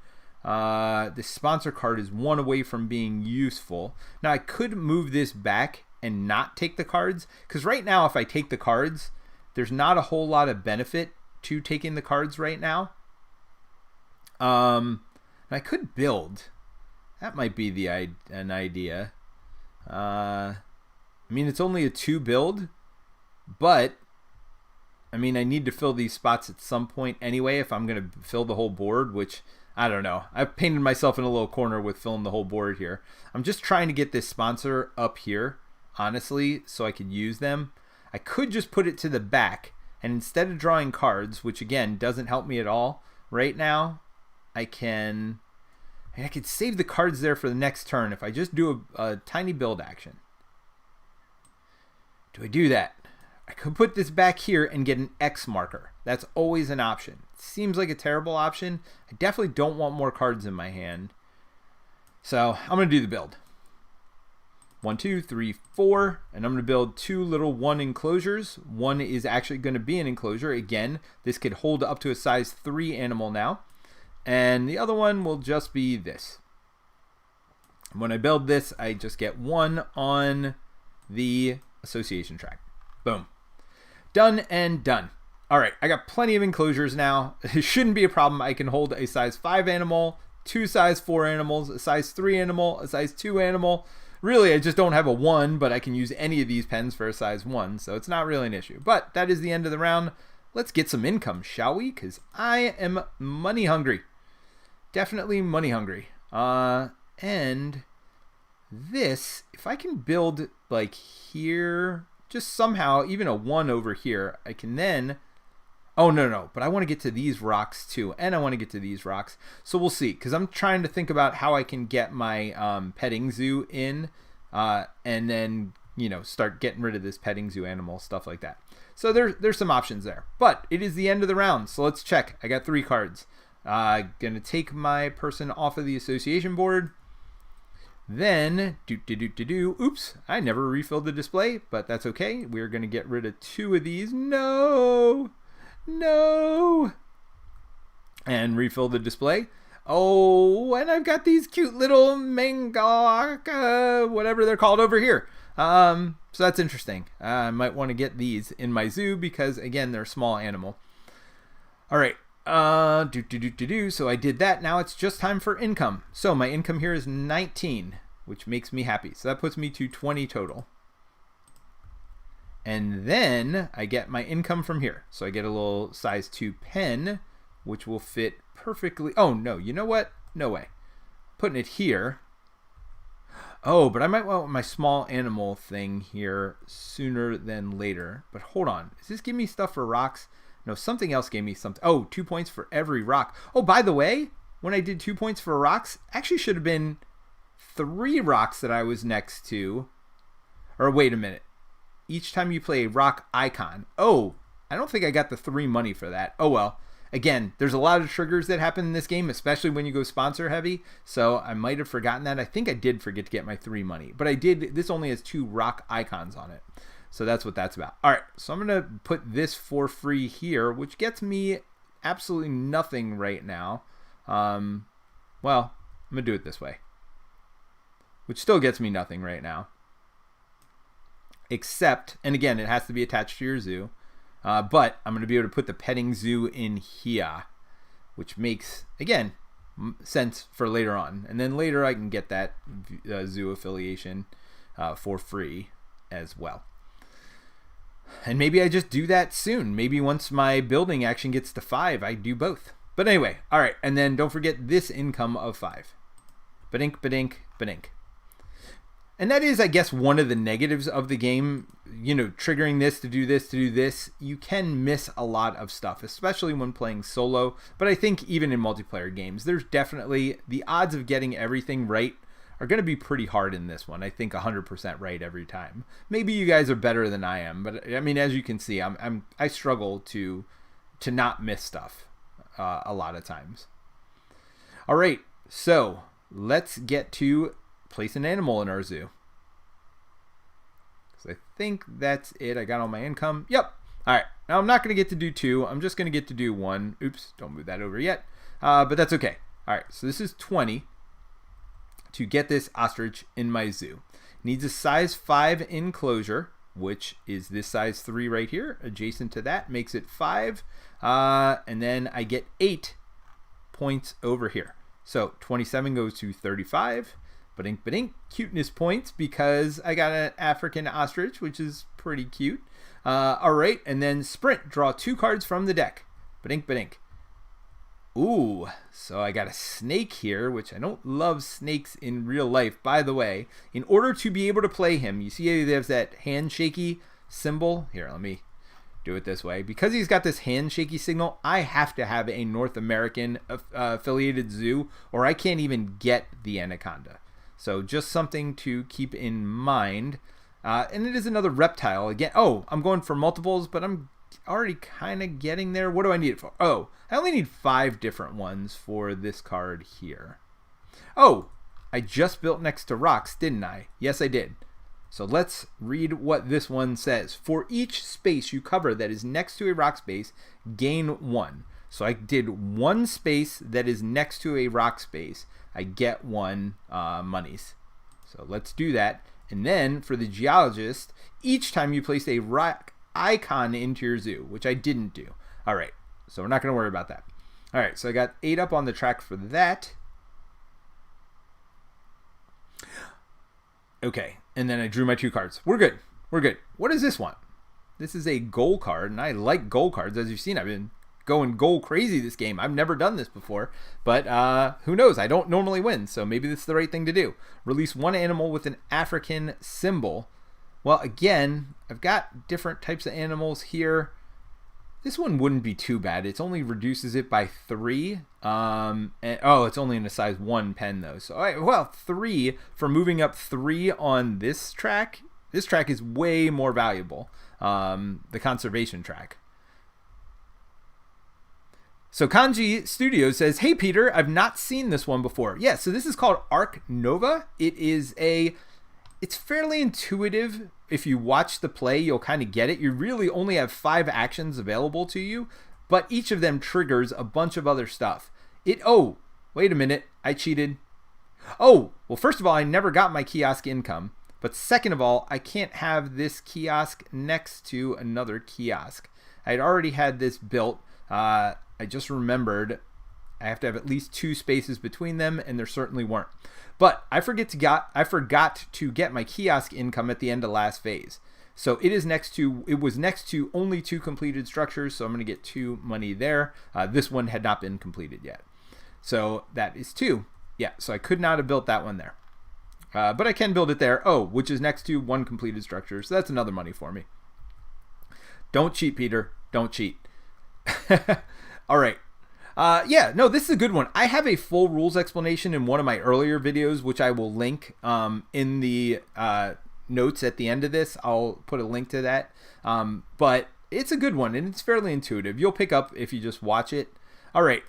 This sponsor card is 1 away from being useful. Now, I could move this back and not take the cards, because right now, if I take the cards, there's not a whole lot of benefit to taking the cards right now. And I could build. That might be an idea. I mean, it's only a 2 build, but I mean, I need to fill these spots at some point anyway if I'm going to fill the whole board, which, I don't know. I've painted myself in a little corner with filling the whole board here. I'm just trying to get this sponsor up here, honestly, so I could use them. I could just put it to the back, and instead of drawing cards, which, again, doesn't help me at all right now, I could save the cards there for the next turn if I just do a tiny build action. Do I do that? I could put this back here and get an X marker. That's always an option. It seems like a terrible option. I definitely don't want more cards in my hand. So I'm going to do the build. 1, 2, 3, 4. And I'm going to build 2 little 1 enclosures. 1 is actually going to be an enclosure. Again, this could hold up to a size 3 animal now. And the other one will just be this. When I build this, I just get 1 on the association track. Boom. Done and done. All right, I got plenty of enclosures now. It shouldn't be a problem. I can hold a size 5 animal, 2 size 4 animals, a size 3 animal, a size 2 animal. Really, I just don't have a 1, but I can use any of these pens for a size 1, so it's not really an issue. But that is the end of the round. Let's get some income, shall we? Because I am money hungry. Definitely money hungry. And this, if I can build like here, just somehow, even a 1 over here, I can then, oh no, but I want to get to these rocks too, and I want to get to these rocks, so we'll see, because I'm trying to think about how I can get my petting zoo in, and then, you know, start getting rid of this petting zoo animal, stuff like that. So there's some options there, but it is the end of the round, so let's check. I got 3 cards. Gonna take my person off of the association board. Then, oops, I never refilled the display, but that's okay. We're going to get rid of 2 of these. No. And refill the display. Oh, and I've got these cute little mango, whatever they're called over here. So that's interesting. I might want to get these in my zoo because, again, they're a small animal. All right. So I did that. Now it's just time for income. So my income here is 19, which makes me happy. So that puts me to 20 total. And then I get my income from here. So I get a little size 2 pen, which will fit perfectly. Oh, no, you know what? No way. Putting it here. Oh, but I might want my small animal thing here sooner than later. But hold on. Does this give me stuff for rocks? No, something else gave me something. Oh, 2 points for every rock. Oh, by the way, when I did 2 points for rocks, actually should have been 3 rocks that I was next to. Or wait a minute. Each time you play a rock icon. Oh, I don't think I got the 3 money for that. Oh, well. Again, there's a lot of triggers that happen in this game, especially when you go sponsor heavy. So I might have forgotten that. I think I did forget to get my 3 money. But I did. This only has 2 rock icons on it. So that's what that's about. All right. So I'm going to put this for free here, which gets me absolutely nothing right now. Well, I'm going to do it this way. Which still gets me nothing right now. Except, and again, it has to be attached to your zoo. But I'm going to be able to put the petting zoo in here, which makes, again, sense for later on. And then later I can get that zoo affiliation for free as well. And maybe I just do that soon. Maybe once my building action gets to 5, I do both. But anyway, all right. And then don't forget this income of 5. Badink, badink, badink. And that is, I guess, one of the negatives of the game. You know, triggering this to do this to do this. You can miss a lot of stuff, especially when playing solo. But I think even in multiplayer games, there's definitely the odds of getting everything right are going to be pretty hard in this one. I think 100% right every time. Maybe you guys are better than I am, but I mean, as you can see, I struggle to not miss stuff a lot of times. All right, so let's get to place an animal in our zoo. I think that's it. I got all my income. Yep. All right. Now I'm not going to get to do 2. I'm just going to get to do 1. Oops. Don't move that over yet. But that's okay. All right. So this is 20 to get this ostrich in my zoo. Needs a size 5 enclosure, which is this size 3 right here. Adjacent to that makes it 5. And then I get 8 points over here. So 27 goes to 35. Badink, cuteness points because I got an African ostrich, which is pretty cute. All right, and then sprint, draw 2 cards from the deck. Badink. Ooh, so I got a snake here, which I don't love snakes in real life. By the way, in order to be able to play him, you see there's that handshaky symbol. Here, let me do it this way. Because he's got this handshaky signal, I have to have a North American affiliated zoo, or I can't even get the anaconda. So just something to keep in mind. And it is another reptile. Again, oh, I'm going for multiples, but I'm already kind of getting there. What do I need it for? Oh, I only need 5 different ones for this card here. Oh, I just built next to rocks, didn't I? Yes, I did. So let's read what this one says. For each space you cover that is next to a rock space, gain 1. So I did 1 space that is next to a rock space. I get 1 monies. So let's do that. And then for the geologist, each time you place a rock icon into your zoo, which I didn't do. All right, so we're not going to worry about that. All right, so I got 8 up on the track for that. Okay, and then I drew my 2 cards. We're good. What does this one? This is a goal card, and I like goal cards. As you've seen, I've been going goal crazy this game. I've never done this before, but who knows? I don't normally win, so maybe this is the right thing to do. Release 1 animal with an African symbol. Well, again, I've got different types of animals here. This one wouldn't be too bad. It only reduces it by 3. It's only in a size 1 pen though. So, all right, well, 3 for moving up 3 on this track. This track is way more valuable. The conservation track. So Kanji Studios says, hey Peter, I've not seen this one before. Yeah, so this is called Ark Nova. It's fairly intuitive. If you watch the play, you'll kind of get it. You really only have 5 actions available to you, but each of them triggers a bunch of other stuff. Oh, wait a minute, I cheated. Oh, well, first of all, I never got my kiosk income, but second of all, I can't have this kiosk next to another kiosk. I'd already had this built. I just remembered I have to have at least 2 spaces between them, and there certainly weren't. But I forgot to get my kiosk income at the end of last phase. So it was next to only 2 completed structures, so I'm going to get 2 money there. This one had not been completed yet. So that is 2. Yeah, so I could not have built that one there. But I can build it there. Oh, which is next to 1 completed structure, so that's another money for me. Don't cheat, Peter. Don't cheat. All right. Yeah, no, this is a good one. I have a full rules explanation in one of my earlier videos, which I will link in the notes at the end of this. I'll put a link to that. But it's a good one, and it's fairly intuitive. You'll pick up if you just watch it. All right.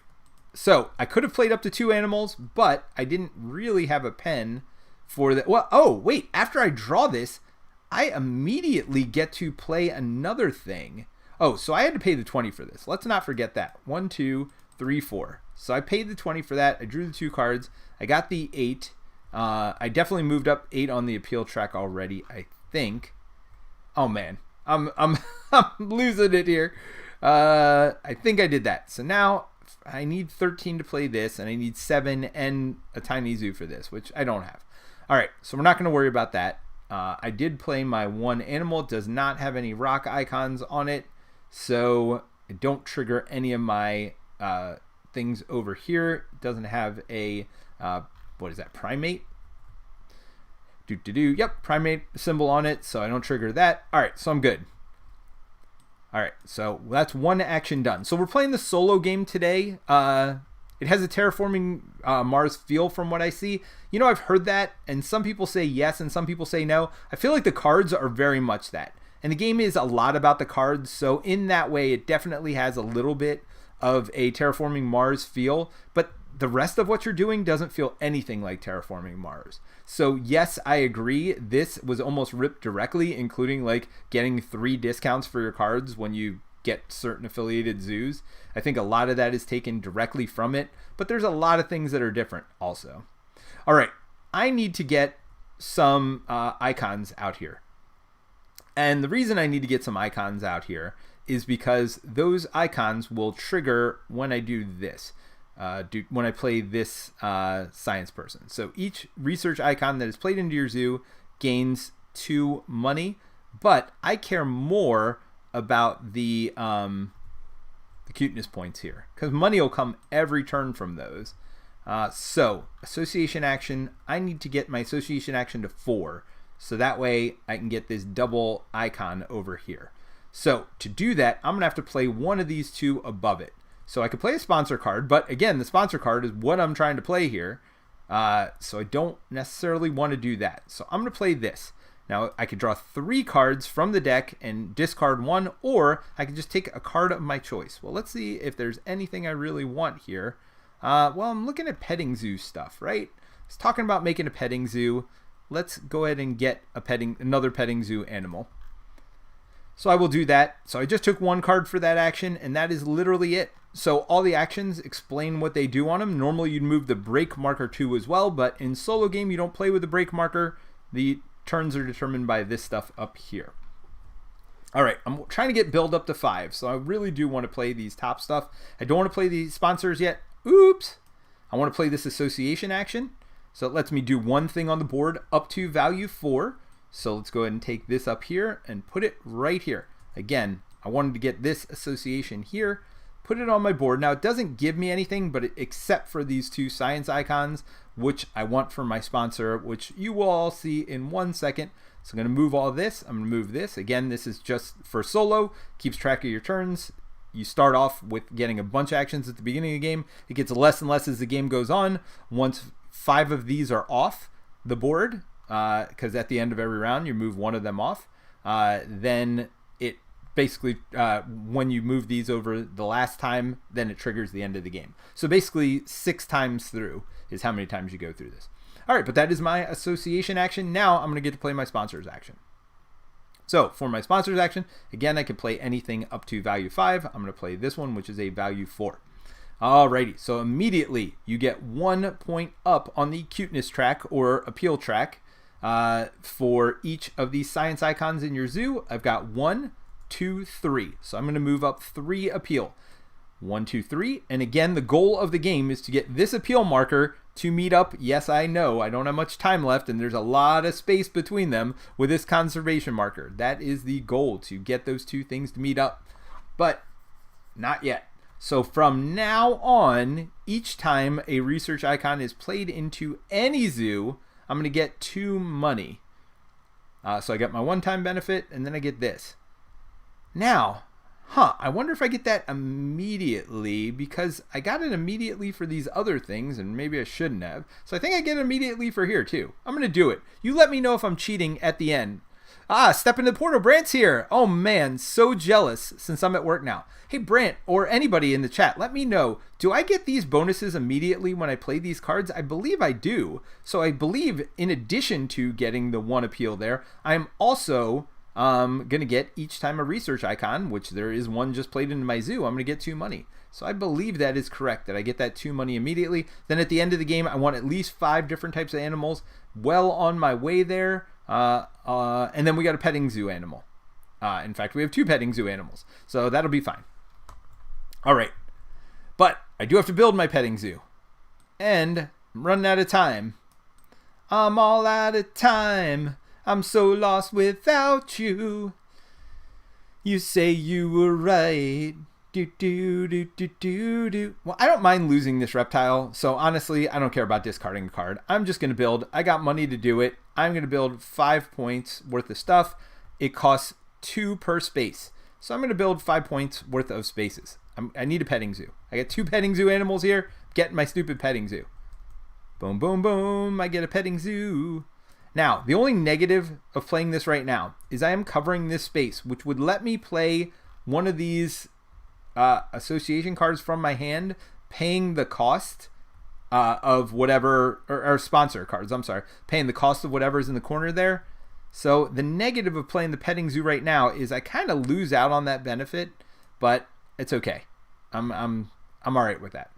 So I could have played up to 2 animals, but I didn't really have a pen for the... Well, oh, wait. After I draw this, I immediately get to play another thing. Oh, so I had to pay the 20 for this. Let's not forget that. 1, 2, 3, 4. So I paid the 20 for that. I drew the 2 cards. I got the 8. I definitely moved up 8 on the appeal track already, I think. Oh, man. I'm losing it here. I think I did that. So now I need 13 to play this, and I need 7 and a tiny zoo for this, which I don't have. All right, so we're not going to worry about that. I did play my 1 animal. It does not have any rock icons on it, so I don't trigger any of my things over here. It doesn't have a, what is that, primate? Yep, primate symbol on it, so I don't trigger that. All right, so I'm good. All right, so that's 1 action done. So we're playing the solo game today. It has a terraforming Mars feel from what I see. You know, I've heard that, and some people say yes, and some people say no. I feel like the cards are very much that. And the game is a lot about the cards, so in that way, it definitely has a little bit of a terraforming Mars feel, but the rest of what you're doing doesn't feel anything like terraforming Mars. So yes, I agree. This was almost ripped directly, including like getting 3 discounts for your cards when you get certain affiliated zoos. I think a lot of that is taken directly from it, but there's a lot of things that are different also. All right, I need to get some icons out here. And the reason I need to get some icons out here is because those icons will trigger when I do this. When I play this science person. So each research icon that is played into your zoo gains 2 money, but I care more about the cuteness points here, because money will come every turn from those. So association action, I need to get my association action to 4, so that way I can get this double icon over here. So to do that, I'm gonna have to play one of these 2 above it. So I could play a sponsor card, but again, the sponsor card is what I'm trying to play here. So I don't necessarily want to do that. So I'm going to play this. Now I could draw 3 cards from the deck and discard 1, or I could just take a card of my choice. Well, let's see if there's anything I really want here. Well, I'm looking at petting zoo stuff, right? I was talking about making a petting zoo. Let's go ahead and get another petting zoo animal. So I will do that. So I just took 1 card for that action, and that is literally it. So all the actions explain what they do on them. Normally you'd move the break marker 2 as well, but in solo game you don't play with the break marker. The turns are determined by this stuff up here. All right, I'm trying to get build up to 5, so I really do want to play these top stuff. I don't want to play these sponsors yet. Oops! I want to play this association action. So it lets me do 1 thing on the board up to value 4. So let's go ahead and take this up here and put it right here. Again, I wanted to get this association here, put it on my board. Now it doesn't give me anything, but except for these 2 science icons, which I want for my sponsor, which you will all see in 1 second. So I'm going to move all this. I'm going to move this. Again, this is just for solo. Keeps track of your turns. You start off with getting a bunch of actions at the beginning of the game. It gets less and less as the game goes on. Once 5 of these are off the board, because at the end of every round you move 1 of them off, then it basically, when you move these over the last time, then it triggers the end of the game. So basically 6 times through is how many times you go through this. All right, but that is my association action. Now I'm going to get to play my sponsors action. So for my sponsors action, again, I can play anything up to value 5. I'm going to play this one, which is a value 4. Alrighty, so immediately you get 1 point up on the cuteness track or appeal track for each of these science icons in your zoo. I've got 1, 2, 3. So I'm going to move up 3 appeal. 1, 2, 3. And again, the goal of the game is to get this appeal marker to meet up. Yes, I know I don't have much time left, and there's a lot of space between them with this conservation marker. That is the goal, to get those two things to meet up, but not yet. So from now on, each time a research icon is played into any zoo, I'm going to get 2 money. So I get my one-time benefit, and then I get this. Now, I wonder if I get that immediately, because I got it immediately for these other things, and maybe I shouldn't have. So I think I get it immediately for here, too. I'm going to do it. You let me know if I'm cheating at the end. Step into the portal. Brant's here. Oh, man, so jealous since I'm at work now. Hey, Brant, or anybody in the chat, let me know. Do I get these bonuses immediately when I play these cards? I believe I do. So I believe in addition to getting the 1 appeal there, I'm also going to get each time a research icon, which there is one just played into my zoo, I'm going to get 2 money. So I believe that is correct, that I get that 2 money immediately. Then at the end of the game, I want at least 5 different types of animals. Well on my way there. And then we got a petting zoo animal. In fact, we have 2 petting zoo animals. So that'll be fine. All right. But I do have to build my petting zoo. And I'm running out of time. I'm all out of time. I'm so lost without you. You say you were right. Do, do, do, do, do, do. Well, I don't mind losing this reptile. So honestly, I don't care about discarding a card. I'm just going to build. I got money to do it. I'm going to build 5 points worth of stuff. It costs 2 per space. So I'm going to build 5 points worth of spaces. I need a petting zoo. I got 2 petting zoo animals here. Getting my stupid petting zoo. Boom, boom, boom. I get a petting zoo. Now, the only negative of playing this right now is I am covering this space, which would let me play one of these association cards from my hand, paying the cost of whatever, or sponsor cards, I'm sorry, paying the cost of whatever's in the corner there. So the negative of playing the petting zoo right now is I kind of lose out on that benefit, but it's okay. I'm all right with that.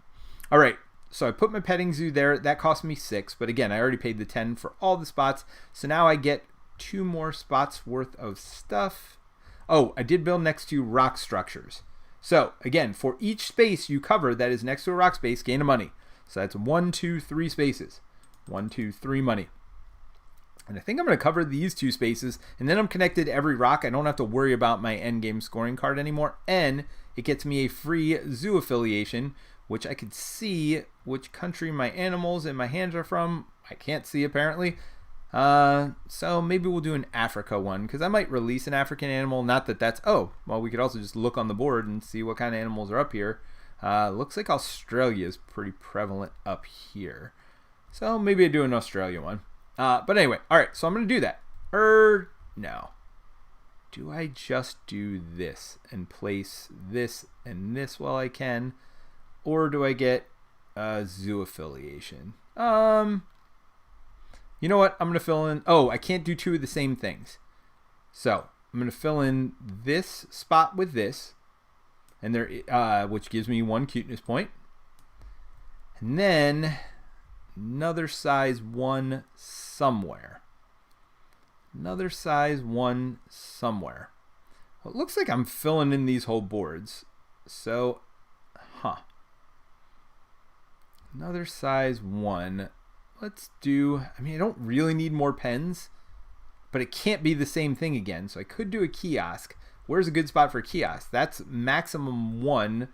All right. So I put my petting zoo there. That cost me 6, but again, I already paid the 10 for all the spots. So now I get 2 more spots worth of stuff. Oh, I did build next to rock structures. So again, for each space you cover that is next to a rock space, gain a money. So that's 1, 2, 3 spaces. 1, 2, 3 money. And I think I'm going to cover these 2 spaces, and then I'm connected to every rock. I don't have to worry about my end game scoring card anymore. And it gets me a free zoo affiliation, which I could see which country my animals in my hands are from. I can't see apparently. So maybe we'll do an Africa one, because I might release an African animal. Not that that's, oh, well, we could also just look on the board and see what kind of animals are up here. Looks like Australia is pretty prevalent up here. So maybe I do an Australia one. But anyway, all right, so I'm going to do that. No. Do I just do this and place this and this while I can? Or do I get a zoo affiliation? You know what? I'm going to fill in. Oh, I can't do 2 of the same things. So I'm going to fill in this spot with this, and there, which gives me 1 cuteness point. And then another size 1 somewhere. Another size 1 somewhere. Well, it looks like I'm filling in these whole boards. So, another size 1. Let's do, I mean, I don't really need more pens, but it can't be the same thing again. So I could do a kiosk. Where's a good spot for a kiosk? That's maximum 1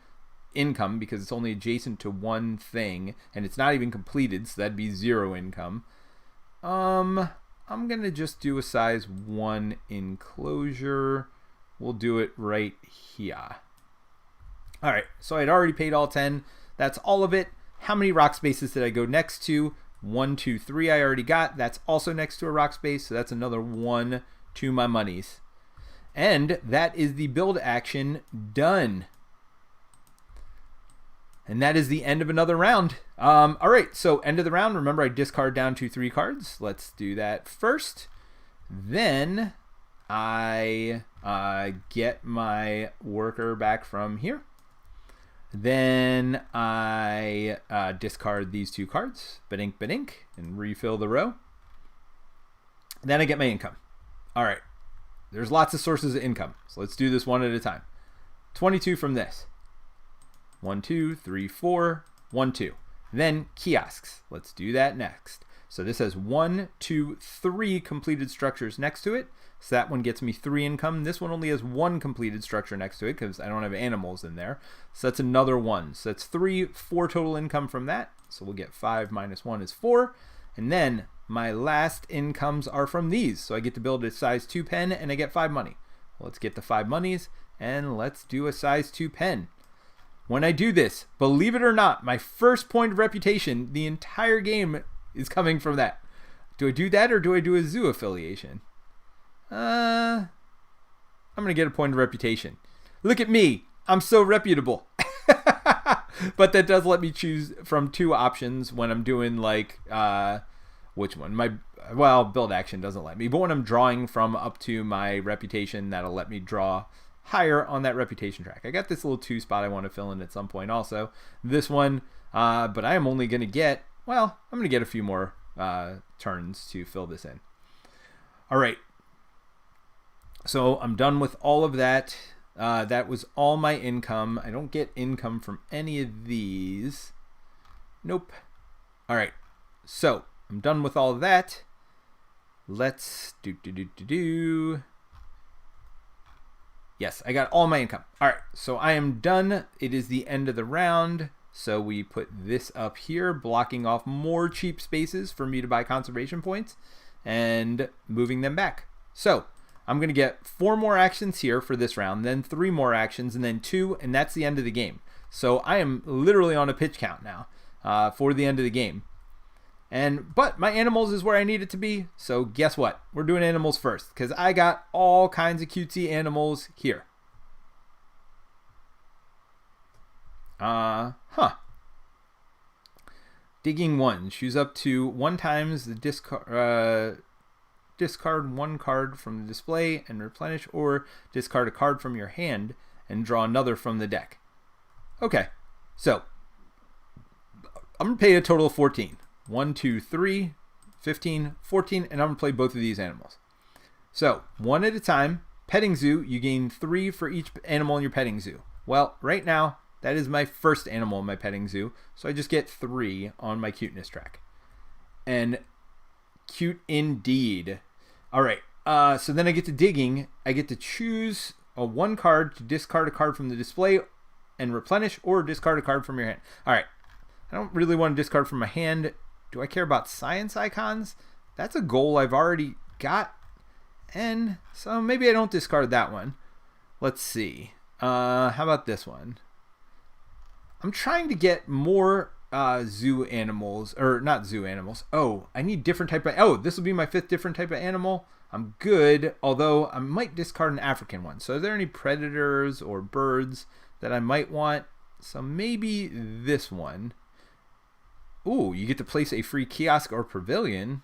income because it's only adjacent to 1 thing, and it's not even completed, so that'd be 0 income. I'm going to just do a size 1 enclosure. We'll do it right here. All right, so I'd already paid all 10. That's all of it. How many rock spaces did I go next to? 1, 2, 3 I already got. That's also next to a rock space, so that's another 1 to my monies. And that is the build action done. And that is the end of another round. All right, so end of the round. Remember, I discard down to 3 cards. Let's do that first. Then I get my worker back from here. Then I discard these 2 cards, badink, badink, and refill the row. Then I get my income. All right, there's lots of sources of income, so let's do this one at a time. 22 from this. 1, 2, 3, 4, 1, 2. Then kiosks. Let's do that next. So this has 1, 2, 3 completed structures next to it. So that one gets me 3 income. This one only has 1 completed structure next to it because I don't have animals in there. So that's another 1. So that's 3, 4 total income from that. So we'll get 5 minus 1 is 4. And then my last incomes are from these. So I get to build a size 2 pen and I get 5 money. Well, let's get the 5 monies and let's do a size 2 pen. When I do this, believe it or not, my first point of reputation, the entire game is coming from that. Do I do that or do I do a zoo affiliation? I'm going to get a point of reputation. Look at me. I'm so reputable. But that does let me choose from 2 options when I'm doing like, which one? Well, build action doesn't let me. But when I'm drawing from up to my reputation, that'll let me draw higher on that reputation track. I got this little 2 spot I want to fill in at some point also. This one, but I am only going to get, well, I'm going to get a few more turns to fill this in. All right. So I'm done with all of that. That was all my income. I don't get income from any of these. Nope. All right. So I'm done with all of that. Let's do. Yes, I got all my income. All right. So I am done. It is the end of the round. So we put this up here, blocking off more cheap spaces for me to buy conservation points and moving them back. So I'm going to get 4 more actions here for this round, then 3 more actions, and then 2, and that's the end of the game. So I am literally on a pitch count now for the end of the game. But my animals is where I need it to be, so guess what? We're doing animals first, because I got all kinds of cutesy animals here. Digging 1. Choose up to 1 times the discard 1 card from the display and replenish, or discard a card from your hand and draw another from the deck. Okay, so I'm going to pay a total of 14. 1, 2, 3, 15, 14, and I'm going to play both of these animals. So, one at a time. Petting zoo, you gain 3 for each animal in your petting zoo. Well, right now, that is my first animal in my petting zoo, so I just get 3 on my cuteness track. And cute indeed. All right, so then I get to digging. I get to choose a 1 card to discard a card from the display and replenish, or discard a card from your hand. All right, I don't really want to discard from my hand. Do I care about science icons? That's a goal I've already got, and so maybe I don't discard that one. Let's see. How about this one? I'm trying to get more zoo animals, or not zoo animals. Oh, I need different type of, oh, this will be my 5th different type of animal. I'm good, although I might discard an African one. So are there any predators or birds that I might want? So maybe this one. Ooh, you get to place a free kiosk or pavilion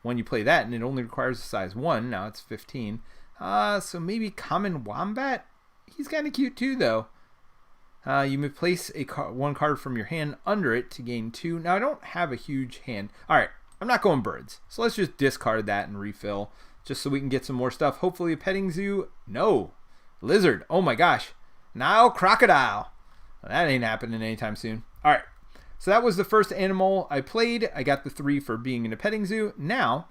when you play that, and it only requires a size 1. Now it's 15. So maybe common wombat? He's kind of cute too, though. You may place 1 card from your hand under it to gain 2. Now, I don't have a huge hand. All right, I'm not going birds. So let's just discard that and refill just so we can get some more stuff. Hopefully a petting zoo. No. Lizard. Oh, my gosh. Nile crocodile. Well, that ain't happening anytime soon. All right. So that was the first animal I played. I got the 3 for being in a petting zoo. Now,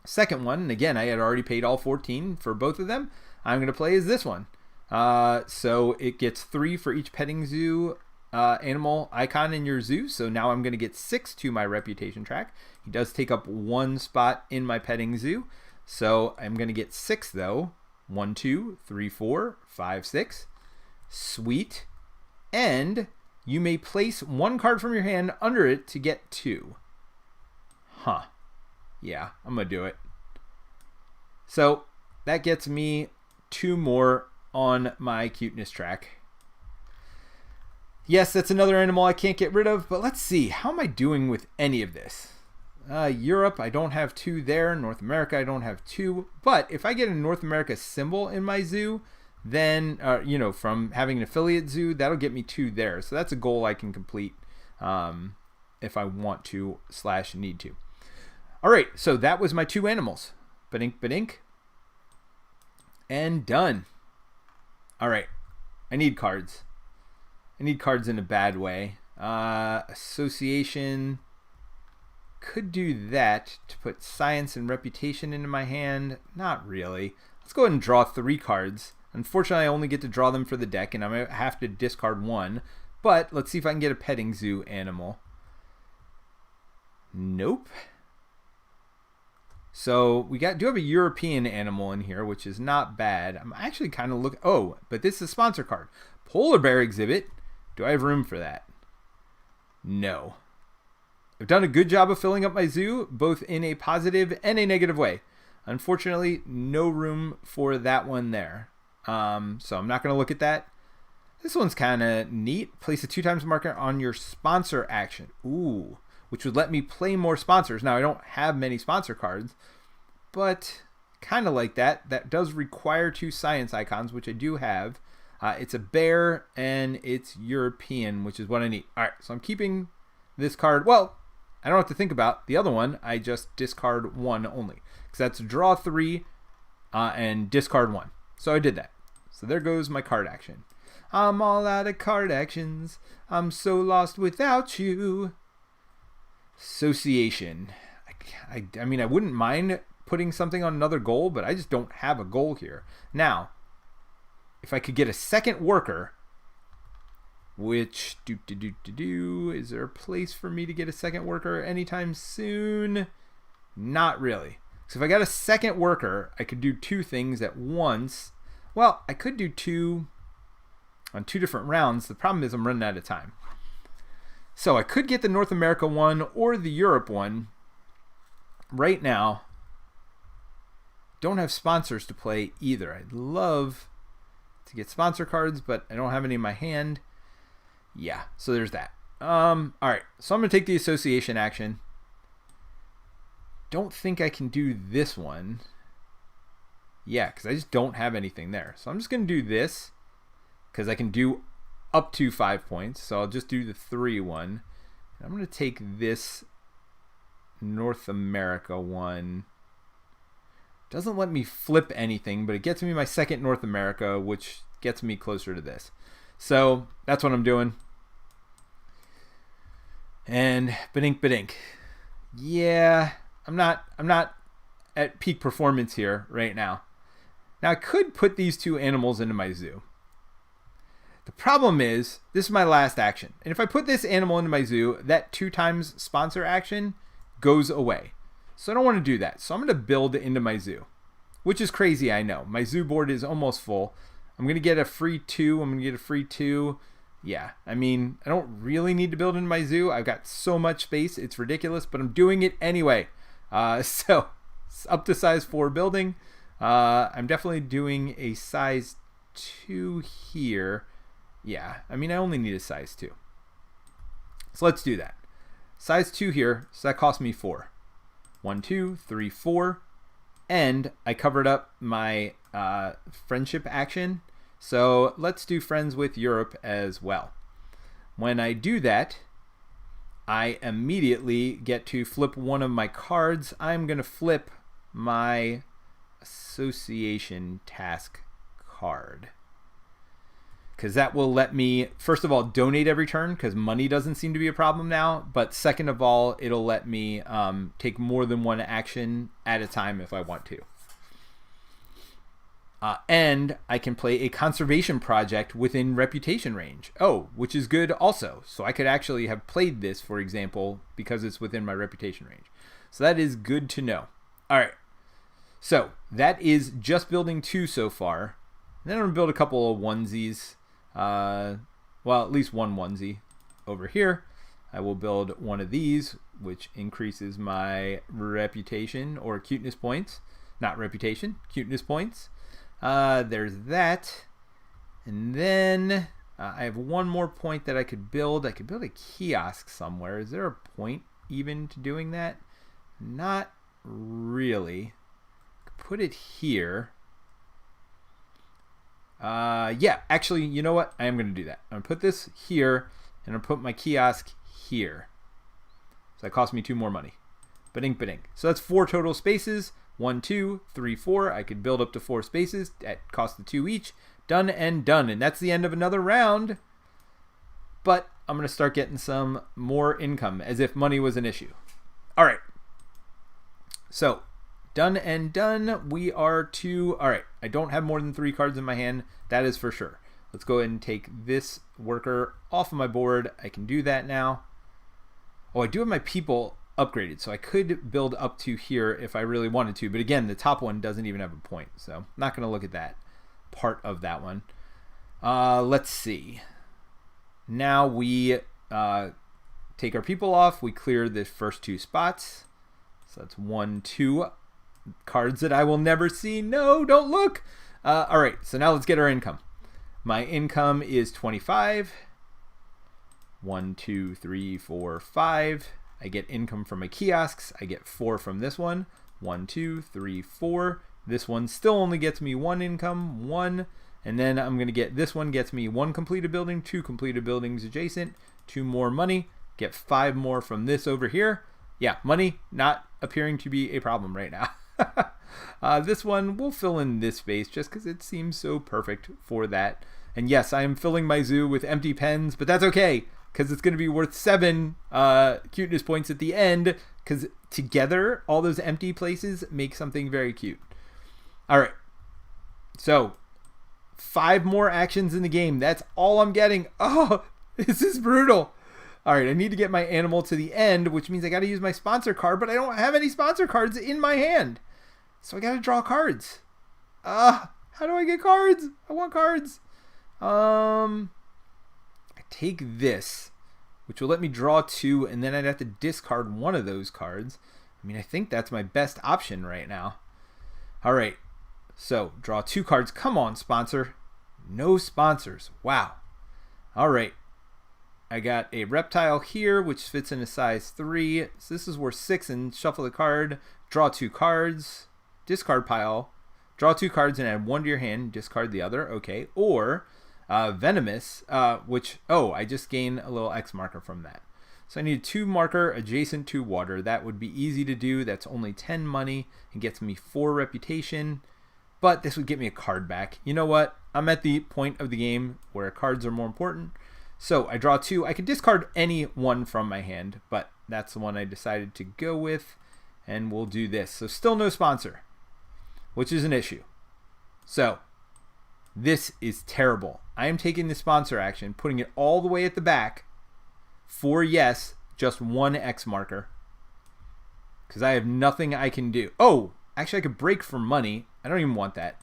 second one, and again, I had already paid all 14 for both of them. I'm going to play is this one. So it gets 3 for each petting zoo animal icon in your zoo. So now I'm going to get 6 to my reputation track. He does take up 1 spot in my petting zoo. So I'm going to get 6 though. 1, 2, 3, 4, 5, 6. Sweet. And you may place 1 card from your hand under it to get 2. Huh. Yeah, I'm going to do it. So that gets me 2 more on my cuteness track. Yes, that's another animal I can't get rid of, but let's see. How am I doing with any of this? Europe, I don't have 2 there. North America, I don't have 2. But if I get a North America symbol in my zoo, then, you know, from having an affiliate zoo, that'll get me 2 there. So that's a goal I can complete if I want to / need to. All right, so that was my 2 animals. Badink. And done. All right, I need cards. I need cards in a bad way. Association. Could do that to put science and reputation into my hand. Not really. Let's go ahead and draw 3 cards. Unfortunately, I only get to draw them for the deck, and I might have to discard 1. But let's see if I can get a petting zoo animal. Nope. So we do have a European animal in here, which is not bad. I'm actually kind of looking. Oh, but this is a sponsor card. Polar bear exhibit. Do I have room for that? No. I've done a good job of filling up my zoo, both in a positive and a negative way. Unfortunately, no room for that one there. So I'm not going to look at that. This one's kind of neat. Place a 2x marker on your sponsor action. Ooh, which would let me play more sponsors. Now, I don't have many sponsor cards, but kind of like that. That does require 2 science icons, which I do have. It's a bear and it's European, which is what I need. All right, so I'm keeping this card. Well, I don't have to think about the other one. I just discard 1 only, because that's draw 3 and discard 1. So I did that. So there goes my card action. I'm all out of card actions. I'm so lost without you. Association. I mean, I wouldn't mind putting something on another goal, but I just don't have a goal here. Now, if I could get a second worker, which, is there a place for me to get a second worker anytime soon? Not really. So if I got a second worker, I could do 2 things at once. Well, I could do 2 on 2 different rounds. The problem is I'm running out of time. So I could get the North America one or the Europe one. Right now, don't have sponsors to play either. I'd love to get sponsor cards, but I don't have any in my hand. Yeah, so there's that. All right, so I'm going to take the association action. Don't think I can do this one. Yeah, because I just don't have anything there. So I'm just going to do this, because I can do up to 5 points. So I'll just do the 3 one. I'm going to take this North America one. Doesn't let me flip anything, but it gets me my second North America, which gets me closer to this. So that's what I'm doing. And badink. Yeah, I'm not at peak performance here right now. Now I could put these 2 animals into my zoo. The problem is, this is my last action. And if I put this animal into my zoo, that 2 times sponsor action goes away. So I don't want to do that. So I'm going to build into my zoo, which is crazy, I know. My zoo board is almost full. I'm going to get a free 2. Yeah, I mean, I don't really need to build into my zoo. I've got so much space. It's ridiculous, but I'm doing it anyway. So it's up to size 4 building. I'm definitely doing a size 2 here. Yeah, I mean, I only need a size 2. So let's do that. Size 2 here, so that cost me 4. 1, 2, 3, 4. And I covered up my friendship action. So let's do friends with Europe as well. When I do that, I immediately get to flip one of my cards. I'm going to flip my association task card, because that will let me, first of all, donate every turn, because money doesn't seem to be a problem now. But second of all, it'll let me take more than 1 action at a time if I want to. And I can play a conservation project within reputation range. Oh, which is good also. So I could actually have played this, for example, because it's within my reputation range. So that is good to know. All right. So that is just building 2 so far. And then I'm going to build a couple of onesies. Well, at least 1 onesie over here. I will build one of these, which increases my reputation or cuteness points. Not reputation, cuteness points. There's that. And then I have 1 more point that I could build. I could build a kiosk somewhere. Is there a point even to doing that? Not really. Put it here. Yeah, actually, you know what? I am going to do that. I'm going to put this here, and I'm going to put my kiosk here. So that cost me 2 more money. Badink. So that's 4 total spaces. 1, 2, 3, 4. I could build up to 4 spaces at cost of 2 each. Done and done. And that's the end of another round. but I'm going to start getting some more income as if money was an issue. All right. So done and done. We are to, all right, I don't have more than 3 cards in my hand. That is for sure. Let's go ahead and take this worker off of my board. I can do that now. Oh, I do have my people upgraded, so I could build up to here if I really wanted to. But again, the top one doesn't even have a point, so I'm not going to look at that part of that one. Let's see. Now we take our people off. We clear the first 2 spots. So that's 1, 2 cards that I will never see. No, don't look. All right, so now let's get our income. My income is 25. 1, 2, 3, 4, 5. I get income from my kiosks. I get 4 from this one. 1, 2, 3, 4. This one still only gets me 1 income. 1. And then I'm going to get, this one gets me 1 completed building, 2 completed buildings adjacent, 2 more money, get 5 more from this over here. Yeah, money not appearing to be a problem right now. This one, we'll fill in this space just because it seems so perfect for that. And yes, I am filling my zoo with empty pens, but that's okay because it's going to be worth 7 cuteness points at the end because together, all those empty places make something very cute. All right, so 5 more actions in the game. That's all I'm getting. Oh, this is brutal. All right, I need to get my animal to the end, which means I got to use my sponsor card, but I don't have any sponsor cards in my hand. So I got to draw cards. How do I get cards? I want cards. I take this, which will let me draw 2, and then I'd have to discard one of those cards. I mean, I think that's my best option right now. All right. So, draw 2 cards. Come on, sponsor. No sponsors. Wow. All right. I got a reptile here, which fits in a size 3. So, this is worth 6, and shuffle the card. Draw 2 cards. Discard pile. Draw 2 cards and add 1 to your hand. Discard the other. Okay. Or, venomous, which, I just gain a little X marker from that. So, I need a 2 marker adjacent to water. That would be easy to do. That's only 10 money and gets me 4 reputation. But this would get me a card back. You know what? I'm at the point of the game where cards are more important. So I draw 2. I could discard any one from my hand, but that's the one I decided to go with. And we'll do this. So still no sponsor, which is an issue. So this is terrible. I am taking the sponsor action, putting it all the way at the back for yes, just 1 X marker. Because I have nothing I can do. Oh, actually I could break for money. I don't even want that.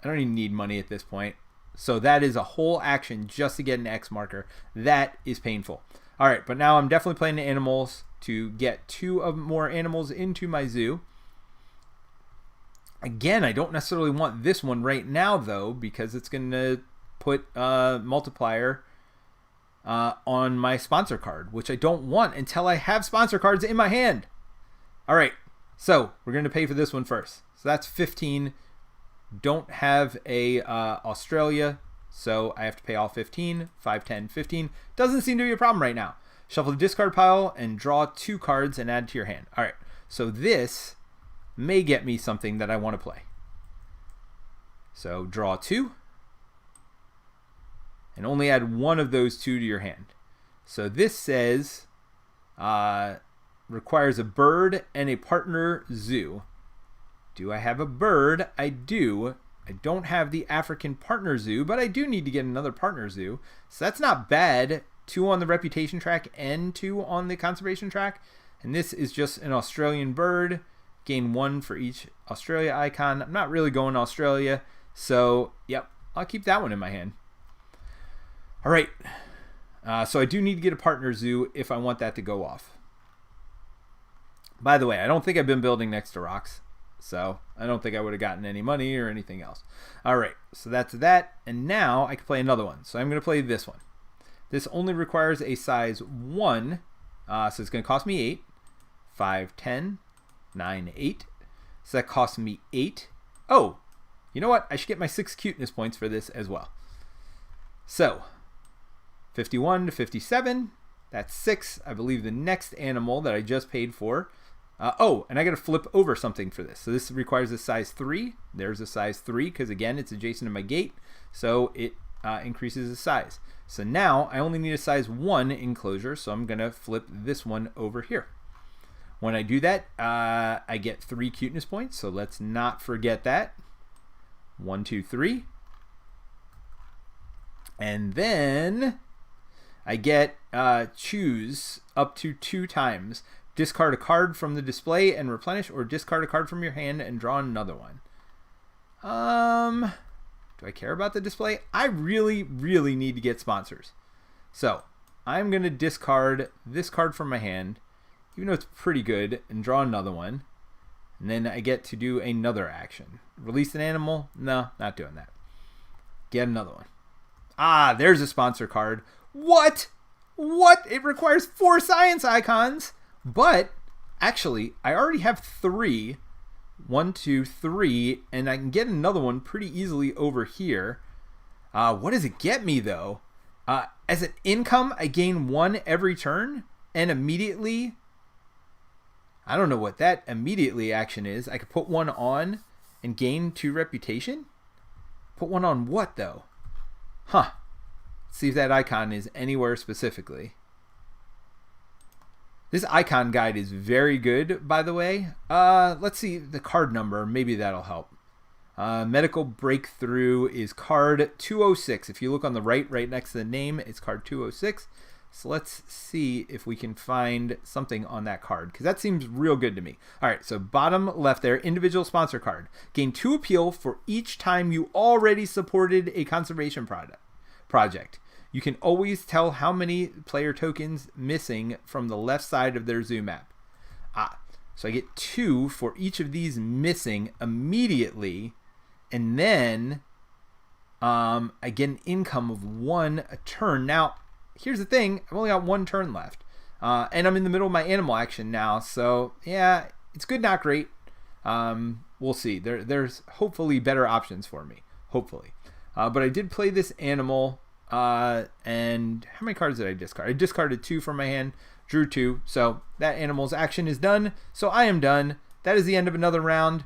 I don't even need money at this point. So that is a whole action just to get an X marker. That is painful. All right, but now I'm definitely playing the animals to get 2 more animals into my zoo. Again, I don't necessarily want this one right now, though, because it's going to put a multiplier on my sponsor card, which I don't want until I have sponsor cards in my hand. All right, so we're going to pay for this one first. So that's 15. Don't have a Australia, so I have to pay all 15. 5, 10, 15. Doesn't seem to be a problem right now. Shuffle the discard pile and draw 2 cards and add to your hand. All right, so this may get me something that I want to play. So draw 2 and only add 1 of those 2 to your hand. So this says requires a bird and a partner zoo. Do I have a bird? I do. I don't have the African partner zoo, but I do need to get another partner zoo. So that's not bad. 2 on the reputation track and 2 on the conservation track. And this is just an Australian bird. Gain 1 for each Australia icon. I'm not really going to Australia. So, yep, I'll keep that one in my hand. All right. So I do need to get a partner zoo if I want that to go off. By the way, I don't think I've been building next to rocks. So I don't think I would have gotten any money or anything else. All right, so that's that. And now I can play another one. So I'm going to play this one. This only requires a size 1. So it's going to cost me 8. 5, 10, 9, 8. So that costs me 8. Oh, you know what? I should get my 6 cuteness points for this as well. So 51 to 57. That's 6. I believe the next animal that I just paid for. And I got to flip over something for this. So this requires a size 3. There's a size 3 because, again, it's adjacent to my gate. So it increases the size. So now I only need a size 1 enclosure, so I'm going to flip this one over here. When I do that, I get 3 cuteness points, so let's not forget that. 1, 2, 3. And then I get choose up to 2 times. Discard a card from the display and replenish, or discard a card from your hand and draw another one. Do I care about the display? I really, really need to get sponsors. So I'm going to discard this card from my hand, even though it's pretty good, and draw another one. And then I get to do another action. Release an animal? No, not doing that. Get another one. Ah, there's a sponsor card. What? What? It requires 4 science icons. But actually, I already have 3. 1, 2, 3, and I can get another one pretty easily over here. What does it get me though? As an income, I gain 1 every turn, and immediately, I don't know what that immediately action is. I could put 1 on and gain 2 reputation. Put 1 on what though? Huh. Let's see if that icon is anywhere specifically. This icon guide is very good, by the way. Let's see the card number. Maybe that'll help. Medical Breakthrough is card 206. If you look on the right next to the name, it's card 206. So let's see if we can find something on that card, because that seems real good to me. All right, so bottom left there, individual sponsor card. Gain 2 appeal for each time you already supported a conservation project. You can always tell how many player tokens missing from the left side of their zoo map. So I get 2 for each of these missing immediately, and then I get an income of 1 a turn. Now, here's the thing. I've only got 1 turn left, and I'm in the middle of my animal action now, so yeah, it's good, not great. We'll see. There's hopefully better options for me, hopefully. But I did play this animal. And how many cards did I discard? I discarded 2 from my hand, drew 2. So that animal's action is done. So I am done. That is the end of another round.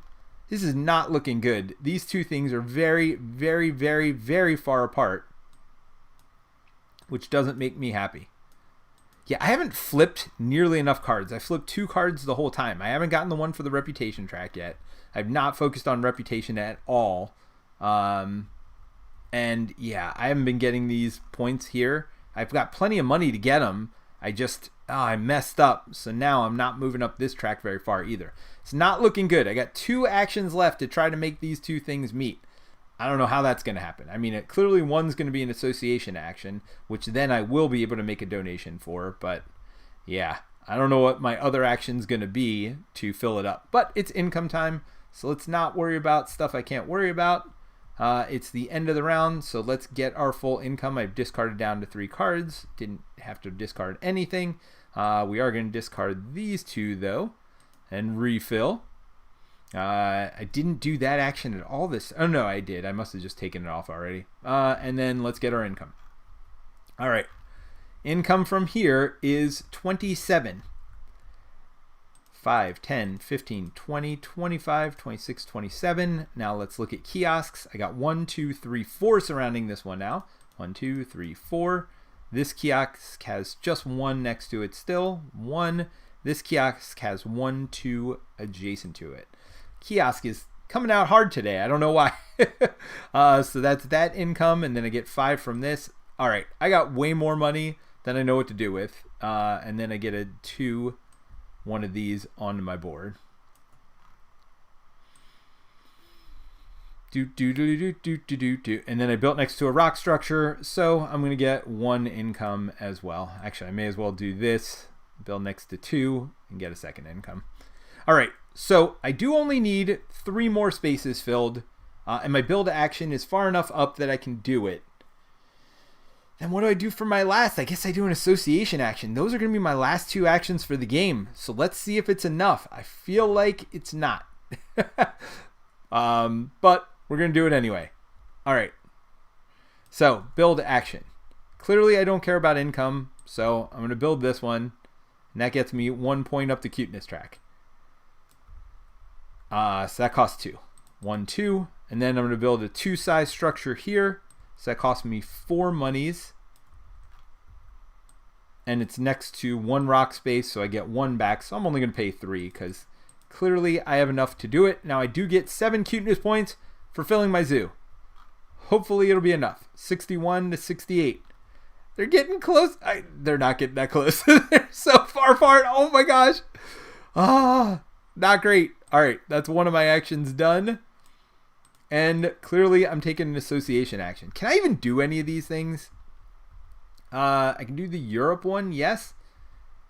This is not looking good. These 2 things are very, very, very, very far apart, which doesn't make me happy. Yeah, I haven't flipped nearly enough cards. I flipped 2 cards the whole time. I haven't gotten the one for the reputation track yet. I've not focused on reputation at all. And yeah, I haven't been getting these points here. I've got plenty of money to get them. I messed up. So now I'm not moving up this track very far either. It's not looking good. I got 2 actions left to try to make these 2 things meet. I don't know how that's going to happen. I mean, clearly one's going to be an association action, which then I will be able to make a donation for. But yeah, I don't know what my other action's going to be to fill it up. But it's income time, so let's not worry about stuff I can't worry about. It's the end of the round, so let's get our full income. I've discarded down to 3 cards. Didn't have to discard anything. We are going to discard these 2, though, and refill. I didn't do that action at all this. Oh, no, I did. I must have just taken it off already. And then let's get our income. All right. Income from here is 27. 5, 10, 15, 20, 25, 26, 27. Now let's look at kiosks. I got 1, 2, 3, 4 surrounding this one now. 1, 2, 3, 4. This kiosk has just 1 next to it still. 1. This kiosk has 1, 2 adjacent to it. Kiosk is coming out hard today. I don't know why. So that's that income, and then I get 5 from this. All right, I got way more money than I know what to do with. And then I get a 2. One of these onto my board. And then I built next to a rock structure, so I'm going to get 1 income as well. Actually, I may as well do this, build next to 2, and get a 2nd income. All right, so I do only need 3 more spaces filled, and my build action is far enough up that I can do it. Then what do I do for my last? I guess I do an association action. Those are going to be my last 2 actions for the game. So let's see if it's enough. I feel like it's not. But we're going to do it anyway. All right. So build action. Clearly I don't care about income. So I'm going to build this one. And that gets me 1 point up the cuteness track. So that costs 2. 1, 2. And then I'm going to build a 2 size structure here. So that cost me 4 monies. And it's next to 1 rock space, so I get 1 back. So I'm only going to pay 3 because clearly I have enough to do it. Now I do get 7 cuteness points for filling my zoo. Hopefully it'll be enough. 61 to 68. They're getting close. They're not getting that close. They're so far apart. Oh my gosh. Not great. All right, that's one of my actions done. And clearly I'm taking an association action. Can I even do any of these things? I can do the Europe one, yes.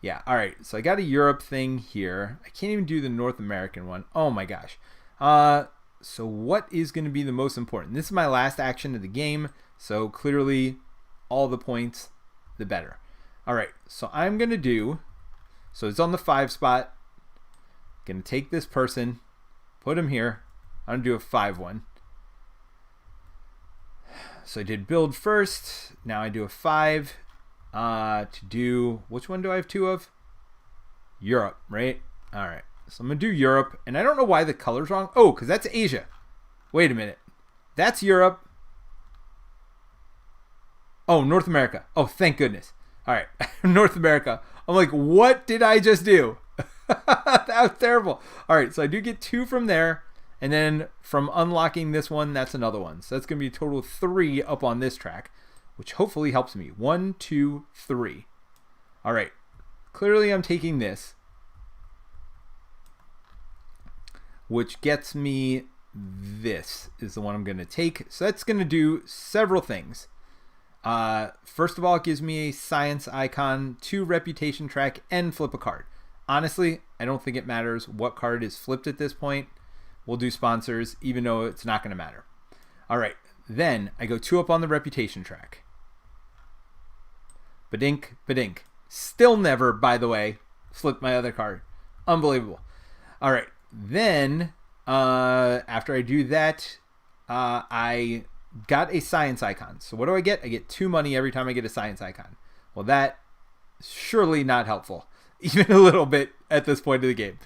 Yeah, all right. So I got a Europe thing here. I can't even do the North American one. Oh my gosh. So what is going to be the most important? This is my last action of the game. So clearly all the points, the better. All right. So I'm going to do, so it's on the 5 spot. Going to take this person, put him here. I'm going to do a 5-1. So I did build first. Now I do a 5 to do, which one do I have 2 of? Europe, right? All right. So I'm going to do Europe. And I don't know why the color's wrong. Oh, because that's Asia. Wait a minute. That's Europe. Oh, North America. Oh, thank goodness. All right. North America. I'm like, what did I just do? That was terrible. All right. So I do get 2 from there. And then from unlocking this one, that's another one. So that's going to be a total of 3 up on this track, which hopefully helps me. 1, 2, 3. All right. Clearly I'm taking this, which gets me this is the one I'm going to take. So that's going to do several things. First of all, it gives me a science icon, 2 reputation track, and flip a card. Honestly, I don't think it matters what card is flipped at this point. We'll do sponsors, even though it's not going to matter. All right. Then I go 2 up on the reputation track. Badink, badink. Still never, by the way, flipped my other card. Unbelievable. All right. Then, after I do that, I got a science icon. So what do I get? I get 2 money every time I get a science icon. Well, that surely not helpful, even a little bit at this point of the game.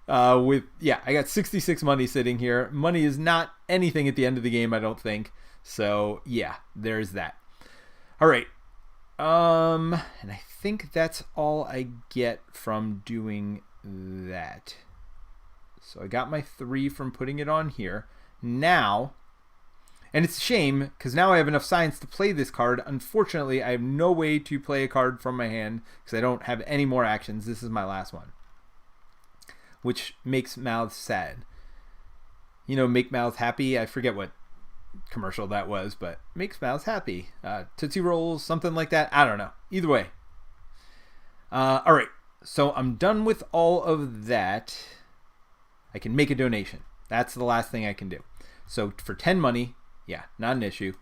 I got 66 money sitting here. Money is not anything at the end of the game, I don't think. So yeah, there's that. All right. And I think that's all I get from doing that. So I got my 3 from putting it on here. Now, and it's a shame because now I have enough science to play this card. Unfortunately, I have no way to play a card from my hand because I don't have any more actions. This is my last one, which makes mouths sad. You know, make mouths happy. I forget what commercial that was, but makes mouths happy. Tootsie Rolls, something like that. I don't know. Either way. All right. So I'm done with all of that. I can make a donation. That's the last thing I can do. So for 10 money, yeah, not an issue.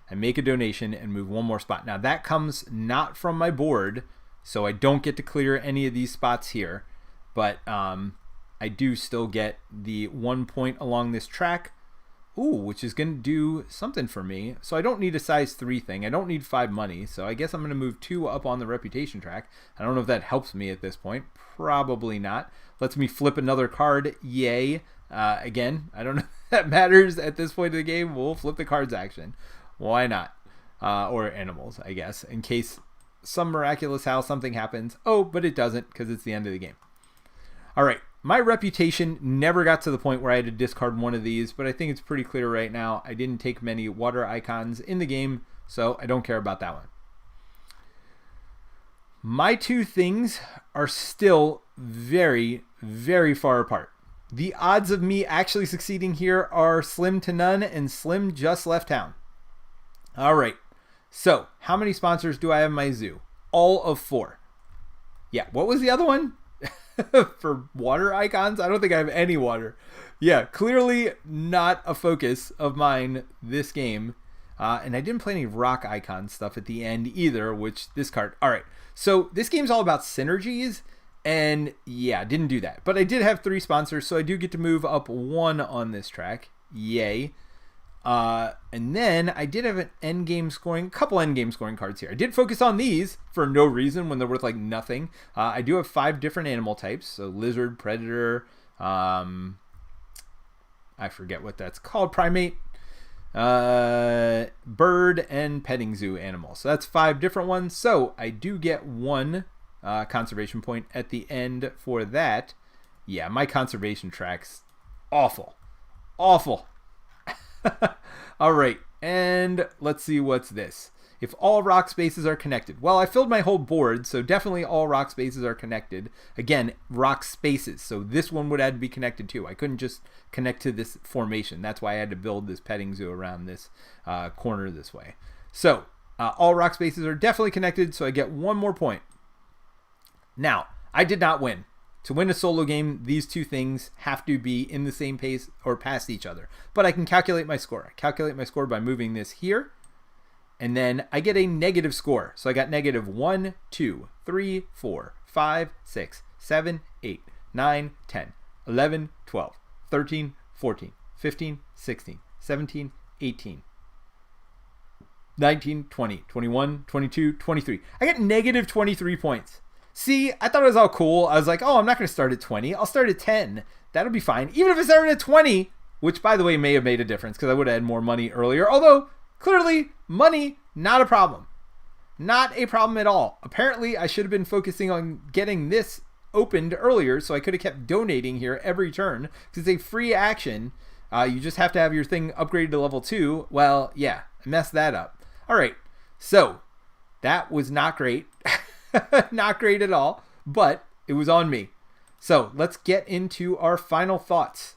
I make a donation and move 1 more spot. Now that comes not from my board, so I don't get to clear any of these spots here. But I do still get the 1 point along this track. Ooh, which is going to do something for me. So I don't need a size 3 thing. I don't need 5 money. So I guess I'm going to move 2 up on the reputation track. I don't know if that helps me at this point. Probably not. Lets me flip another card. Yay. Again, I don't know if that matters at this point of the game. We'll flip the cards action. Why not? Or animals, I guess, in case some miraculous how something happens. Oh, but it doesn't because it's the end of the game. All right. My reputation never got to the point where I had to discard one of these, but I think it's pretty clear right now. I didn't take many water icons in the game, so I don't care about that one. My 2 things are still very, very far apart. The odds of me actually succeeding here are slim to none, and Slim just left town. All right. So, how many sponsors do I have in my zoo? All of 4. Yeah, what was the other one? For water icons? I don't think I have any water. Yeah, clearly not a focus of mine this game. And I didn't play any rock icon stuff at the end either, which this card. All right, so this game's all about synergies. And yeah, didn't do that. But I did have 3 sponsors, so I do get to move up 1 on this track. Yay. And then I did have an endgame scoring, a couple endgame scoring cards here. I did focus on these for no reason when they're worth like nothing. I do have 5 different animal types. So lizard, predator, I forget what that's called, primate. bird, and petting zoo animal. So that's 5 different ones. So I do get 1 conservation point at the end for that. Yeah, my conservation track's awful. Awful. All right, and let's see what's this. If all rock spaces are connected. Well, I filled my whole board, so definitely all rock spaces are connected. Again, rock spaces, so this one would have to be connected too. I couldn't just connect to this formation. That's why I had to build this petting zoo around this corner this way. So all rock spaces are definitely connected, so I get 1 more point. Now, I did not win. To win a solo game, these 2 things have to be in the same pace or past each other. But I can calculate my score. I calculate my score by moving this here. And then I get a negative score. So I got negative 1, 2, 3, 4, 5, 6, 7, 8, 9, 10, 11, 12, 13, 14, 15, 16, 17, 18, 19, 20, 21, 22, 23. I get negative 23 points. See, I thought it was all cool. I was like, oh, I'm not going to start at 20. I'll start at 10. That'll be fine. Even if I started at 20, which, by the way, may have made a difference because I would have had more money earlier. Although, clearly, money, not a problem. Not a problem at all. Apparently, I should have been focusing on getting this opened earlier, so I could have kept donating here every turn because it's a free action. You just have to have your thing upgraded to level 2. Well, yeah, I messed that up. All right, so that was not great. Not great at all, but it was on me. So let's get into our final thoughts.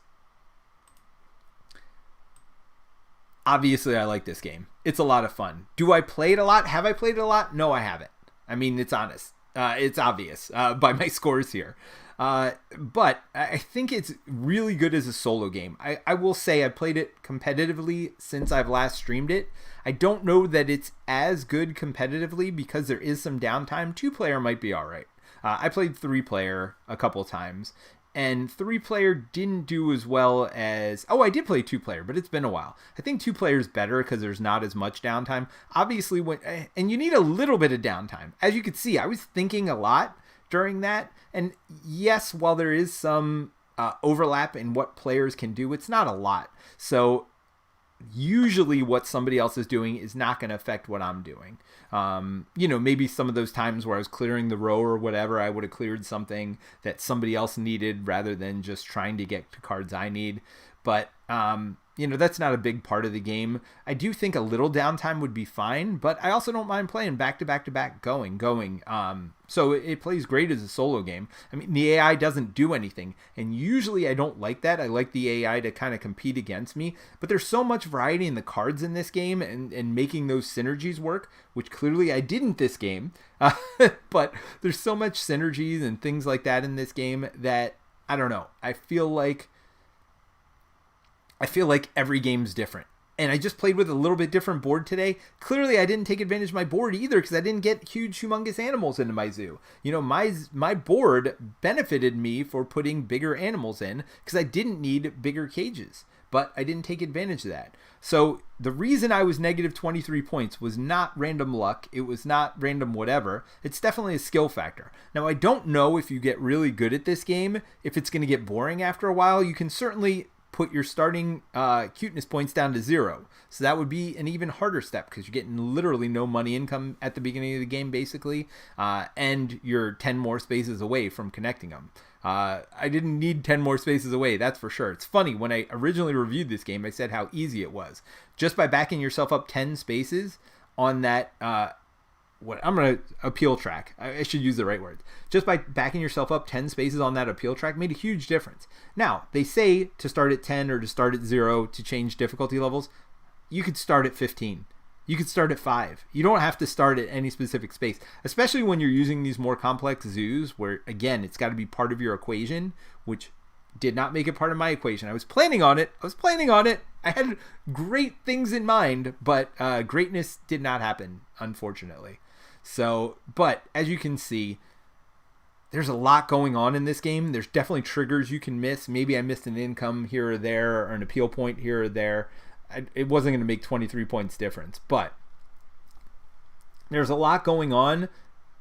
Obviously, I like this game. It's a lot of fun. Do I play it a lot? Have I played it a lot? No, I haven't. I mean, it's honest. It's obvious by my scores here. But I think it's really good as a solo game. I will say I played it competitively since I've last streamed it. I don't know that it's as good competitively because there is some downtime. 2-player might be all right. I played 3-player a couple times, and 3-player didn't do as well as... Oh, I did play 2-player, but it's been a while. I think 2-player is better because there's not as much downtime. Obviously, and you need a little bit of downtime. As you could see, I was thinking a lot during that. And yes, while there is some overlap in what players can do, it's not a lot. So usually what somebody else is doing is not going to affect what I'm doing. Maybe some of those times where I was clearing the row or whatever, I would have cleared something that somebody else needed rather than just trying to get the cards I need. But, that's not a big part of the game. I do think a little downtime would be fine, but I also don't mind playing back to back to back going. So it plays great as a solo game. I mean, the AI doesn't do anything, and usually I don't like that. I like the AI to kind of compete against me, but there's so much variety in the cards in this game and making those synergies work, which clearly I didn't this game, but there's so much synergies and things like that in this game that, I don't know, I feel like every game's different. And I just played with a little bit different board today. Clearly, I didn't take advantage of my board either because I didn't get huge, humongous animals into my zoo. My board benefited me for putting bigger animals in because I didn't need bigger cages. But I didn't take advantage of that. So the reason I was negative 23 points was not random luck. It was not random whatever. It's definitely a skill factor. Now, I don't know if you get really good at this game, if it's going to get boring after a while. You can certainly put your starting cuteness points down to 0. So that would be an even harder step because you're getting literally no money income at the beginning of the game, basically, and you're 10 more spaces away from connecting them. I didn't need 10 more spaces away, that's for sure. It's funny, when I originally reviewed this game, I said how easy it was. Just by backing yourself up 10 spaces on that... I'm going to appeal track. I should use the right words. Just by backing yourself up 10 spaces on that appeal track made a huge difference. Now, they say to start at 10 or to start at 0 to change difficulty levels. You could start at 15. You could start at 5. You don't have to start at any specific space, especially when you're using these more complex zoos where, again, it's got to be part of your equation, which did not make it part of my equation. I was planning on it. I had great things in mind, but greatness did not happen, unfortunately. So, but as you can see, there's a lot going on in this game. There's definitely triggers you can miss. Maybe I missed an income here or there or an appeal point here or there. It wasn't going to make 23 points difference, but there's a lot going on,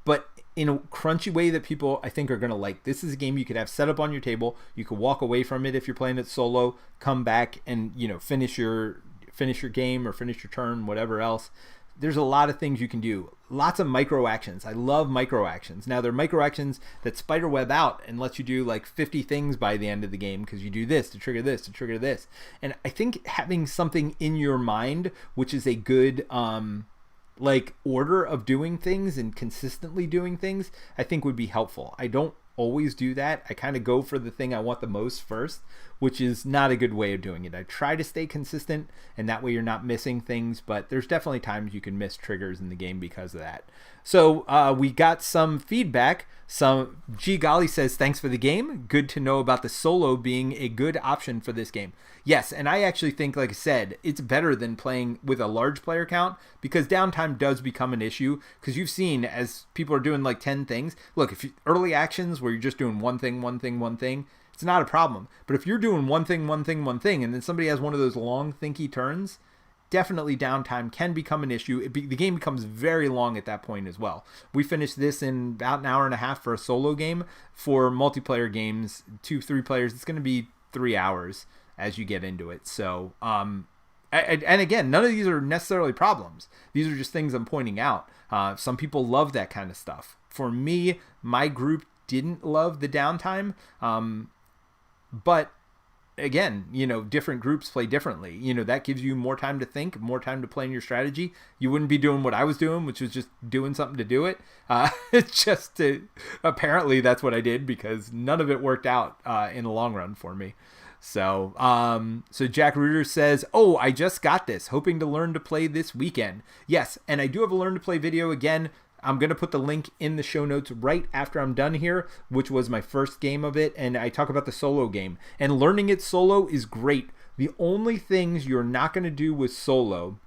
but in a crunchy way that people, I think, are going to like. This is a game you could have set up on your table. You could walk away from it if you're playing it solo, come back and, finish your finish your game or finish your turn, whatever else. There's a lot of things you can do. Lots of micro actions. I love micro actions. Now, they're micro actions that spiderweb out and let you do like 50 things by the end of the game because you do this to trigger this to trigger this. And I think having something in your mind, which is a good like order of doing things and consistently doing things, I think would be helpful. I don't always do that. I kind of go for the thing I want the most first, which is not a good way of doing it. I try to stay consistent, and that way you're not missing things, but there's definitely times you can miss triggers in the game because of that. So we got some feedback. Some G Golly says, thanks for the game. Good to know about the solo being a good option for this game. Yes, and I actually think, like I said, it's better than playing with a large player count because downtime does become an issue because you've seen as people are doing like 10 things. Look, if you, early actions where you're just doing one thing, it's not a problem. But if you're doing one thing, and then somebody has one of those long, thinky turns, definitely downtime can become an issue. The game becomes very long at that point as well. We finished this in about an hour and a half for a solo game. For multiplayer games, 2-3 players, it's going to be 3 hours as you get into it. So, and again, none of these are necessarily problems. These are just things I'm pointing out. Some people love that kind of stuff. For me, my group didn't love the downtime. But again, different groups play differently. That gives you more time to think, more time to plan your strategy. You wouldn't be doing what I was doing, which was just doing something to do it. Apparently that's what I did because none of it worked out in the long run for me. So Jack Reuter says, oh, I just got this, hoping to learn to play this weekend. Yes, and I do have a learn to play video again. I'm going to put the link in the show notes right after I'm done here, which was my first game of it, and I talk about the solo game. And learning it solo is great. The only things you're not going to do with solo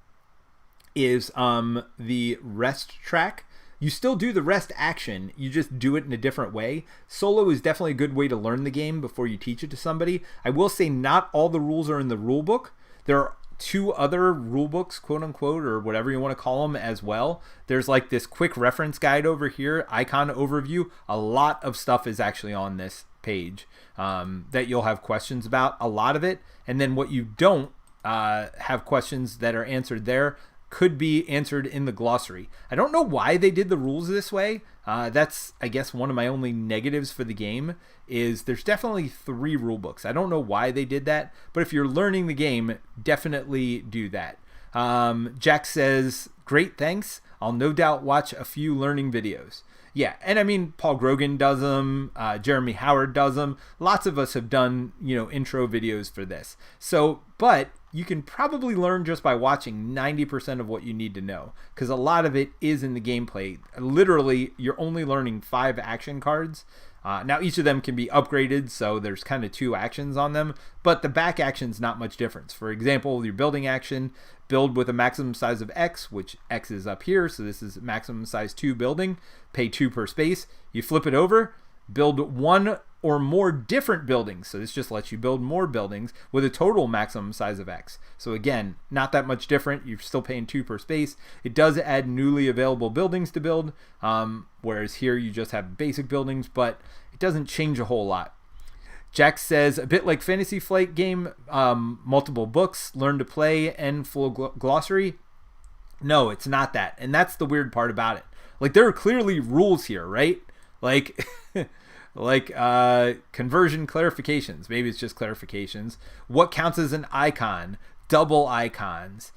is the rest track. You still do the rest action, you just do it in a different way. Solo is definitely a good way to learn the game before you teach it to somebody. I will say not all the rules are in the rule book. There are 2 other rule books, quote unquote, or whatever you want to call them as well. There's like this quick reference guide over here, icon overview. A lot of stuff is actually on this page that you'll have questions about, a lot of it. And then what you don't have questions that are answered there could be answered in the glossary. I don't know why they did the rules this way. That's, I guess, one of my only negatives for the game is there's definitely 3 rule books. I don't know why they did that, but if you're learning the game, definitely do that. Jack says, great, thanks. I'll no doubt watch a few learning videos. Yeah, and I mean, Paul Grogan does them, Jeremy Howard does them. Lots of us have done, intro videos for this. So, but you can probably learn just by watching 90% of what you need to know because a lot of it is in the gameplay. Literally, you're only learning 5 action cards. Now, each of them can be upgraded, so there's kind of 2 actions on them, but the back action's not much difference. For example, your building action, build with a maximum size of X, which X is up here, so this is maximum size 2 building, pay 2 per space. You flip it over, build 1 or more different buildings. So this just lets you build more buildings with a total maximum size of X. So again, not that much different. You're still paying 2 per space. It does add newly available buildings to build, whereas here you just have basic buildings, but it doesn't change a whole lot. Jack says, a bit like Fantasy Flight game, multiple books, learn to play, and full glossary. No, it's not that. And that's the weird part about it. Like, there are clearly rules here, right? Like... conversion clarifications. Maybe it's just clarifications. What counts as an icon? Double icons.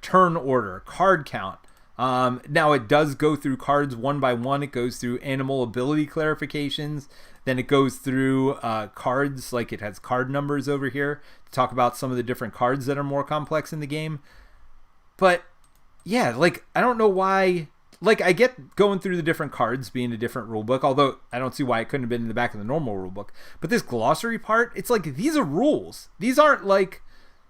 Turn order. Card count. Now it does go through cards one by one. It goes through animal ability clarifications. Then it goes through cards. Like it has card numbers over here to talk about some of the different cards that are more complex in the game. But yeah, like I don't know why. Like, I get going through the different cards being a different rule book, although I don't see why it couldn't have been in the back of the normal rule book. But this glossary part, it's like, these are rules. These aren't like,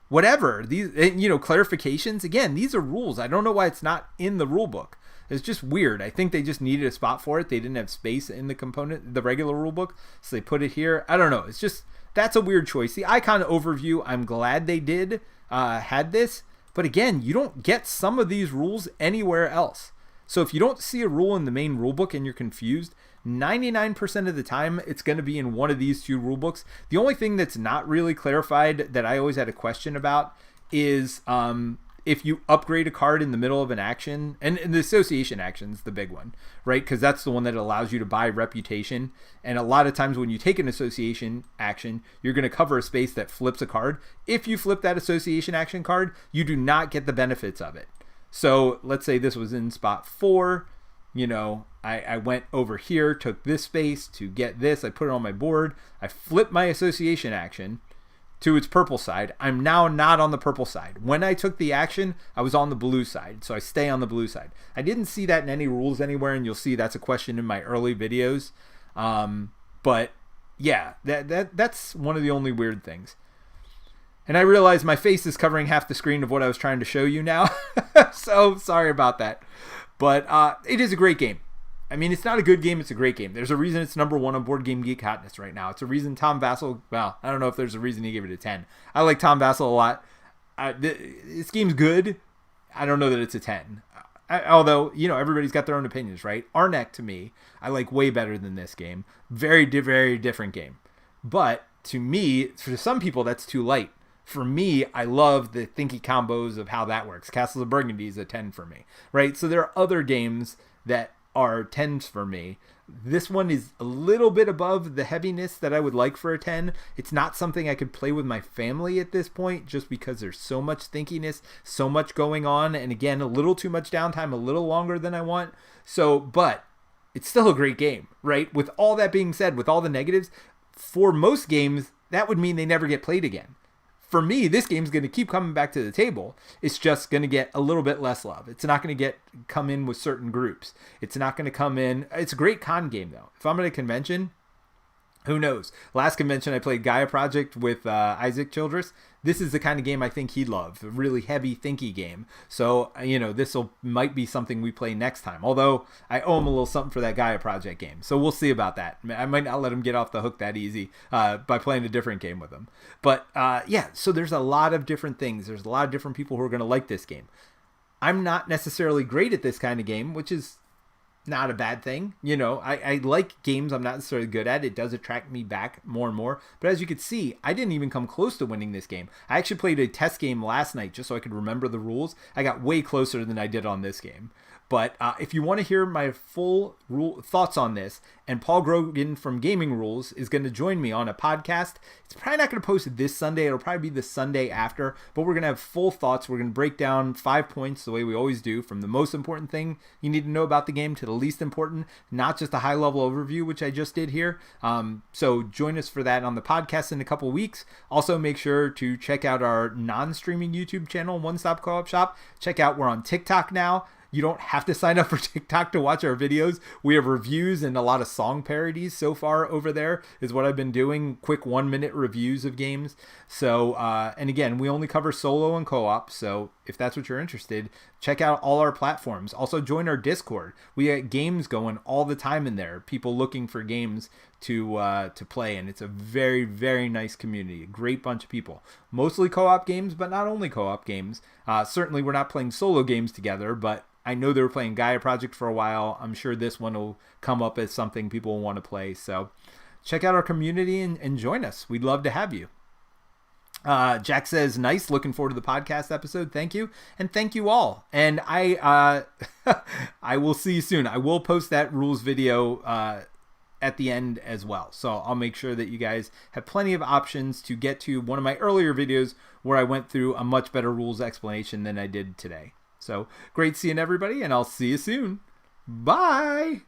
whatever. These, clarifications. Again, these are rules. I don't know why it's not in the rule book. It's just weird. I think they just needed a spot for it. They didn't have space in the regular rule book, so they put it here. I don't know. It's just, that's a weird choice. The icon overview, I'm glad they had this. But again, you don't get some of these rules anywhere else. So if you don't see a rule in the main rulebook and you're confused, 99% of the time it's going to be in one of these 2 rulebooks. The only thing that's not really clarified that I always had a question about is if you upgrade a card in the middle of an action, and the association action is the big one, right? Because that's the one that allows you to buy reputation. And a lot of times when you take an association action, you're going to cover a space that flips a card. If you flip that association action card, you do not get the benefits of it. So let's say this was in spot 4. You know, I went over here, took this space to get this. I put it on my board. I flipped my association action to its purple side. I'm now not on the purple side. When I took the action, I was on the blue side, so I stay on the blue side. I didn't see that in any rules anywhere, and you'll see that's a question in my early videos. But yeah, that's one of the only weird things. And I realize my face is covering half the screen of what I was trying to show you now. So sorry about that. But it is a great game. I mean, it's not a good game. It's a great game. There's a reason it's number 1 on Board Game Geek Hotness right now. It's a reason Tom Vassell, well, I don't know if there's a reason he gave it a 10. I like Tom Vassell a lot. This game's good. I don't know that it's a 10. Although, you know, everybody's got their own opinions, right? Arnek, to me, I like way better than this game. Very, very different game. But to me, for some people, that's too light. For me, I love the thinky combos of how that works. Castles of Burgundy is a 10 for me, right? So there are other games that are 10s for me. This one is a little bit above the heaviness that I would like for a 10. It's not something I could play with my family at this point just because there's so much thinkiness, so much going on, and again, a little too much downtime, a little longer than I want. So, but it's still a great game, right? With all that being said, with all the negatives, for most games, that would mean they never get played again. For me, this game's going to keep coming back to the table. It's just going to get a little bit less love. It's not going to come in with certain groups. It's not going to come in. It's a great con game, though. If I'm at a convention, who knows? Last convention, I played Gaia Project with Isaac Childress. This is the kind of game I think he'd love. A really heavy, thinky game. So, you know, might be something we play next time. Although, I owe him a little something for that Gaia Project game. So, we'll see about that. I might not let him get off the hook that easy by playing a different game with him. But, yeah, so there's a lot of different things. There's a lot of different people who are going to like this game. I'm not necessarily great at this kind of game, which is not a bad thing. You know, I like games I'm not necessarily good at. It does attract me back more and more. But as you could see, I didn't even come close to winning this game. I actually played a test game last night just so I could remember the rules. I got way closer than I did on this game. But if you want to hear my full thoughts on this, and Paul Grogan from Gaming Rules is going to join me on a podcast. It's probably not going to post it this Sunday. It'll probably be the Sunday after. But we're going to have full thoughts. We're going to break down 5 points the way we always do, from the most important thing you need to know about the game to the least important, not just a high-level overview, which I just did here. So join us for that on the podcast in a couple weeks. Also, make sure to check out our non-streaming YouTube channel, One Stop Co-op Shop. Check out, we're on TikTok now. You don't have to sign up for TikTok to watch our videos. We have reviews and a lot of song parodies so far over there is what I've been doing. Quick 1-minute reviews of games. So, and again, we only cover solo and co-op. So if that's what you're interested, check out all our platforms. Also join our Discord. We get games going all the time in there. People looking for games to play. And it's a very, very nice community. A great bunch of people. Mostly co-op games, but not only co-op games. Certainly we're not playing solo games together, but I know they were playing Gaia Project for a while. I'm sure this one will come up as something people will want to play. So check out our community and join us. We'd love to have you. Jack says, nice. Looking forward to the podcast episode. Thank you. And thank you all. And I will see you soon. I will post that rules video at the end as well. So I'll make sure that you guys have plenty of options to get to one of my earlier videos where I went through a much better rules explanation than I did today. So great seeing everybody, and I'll see you soon. Bye.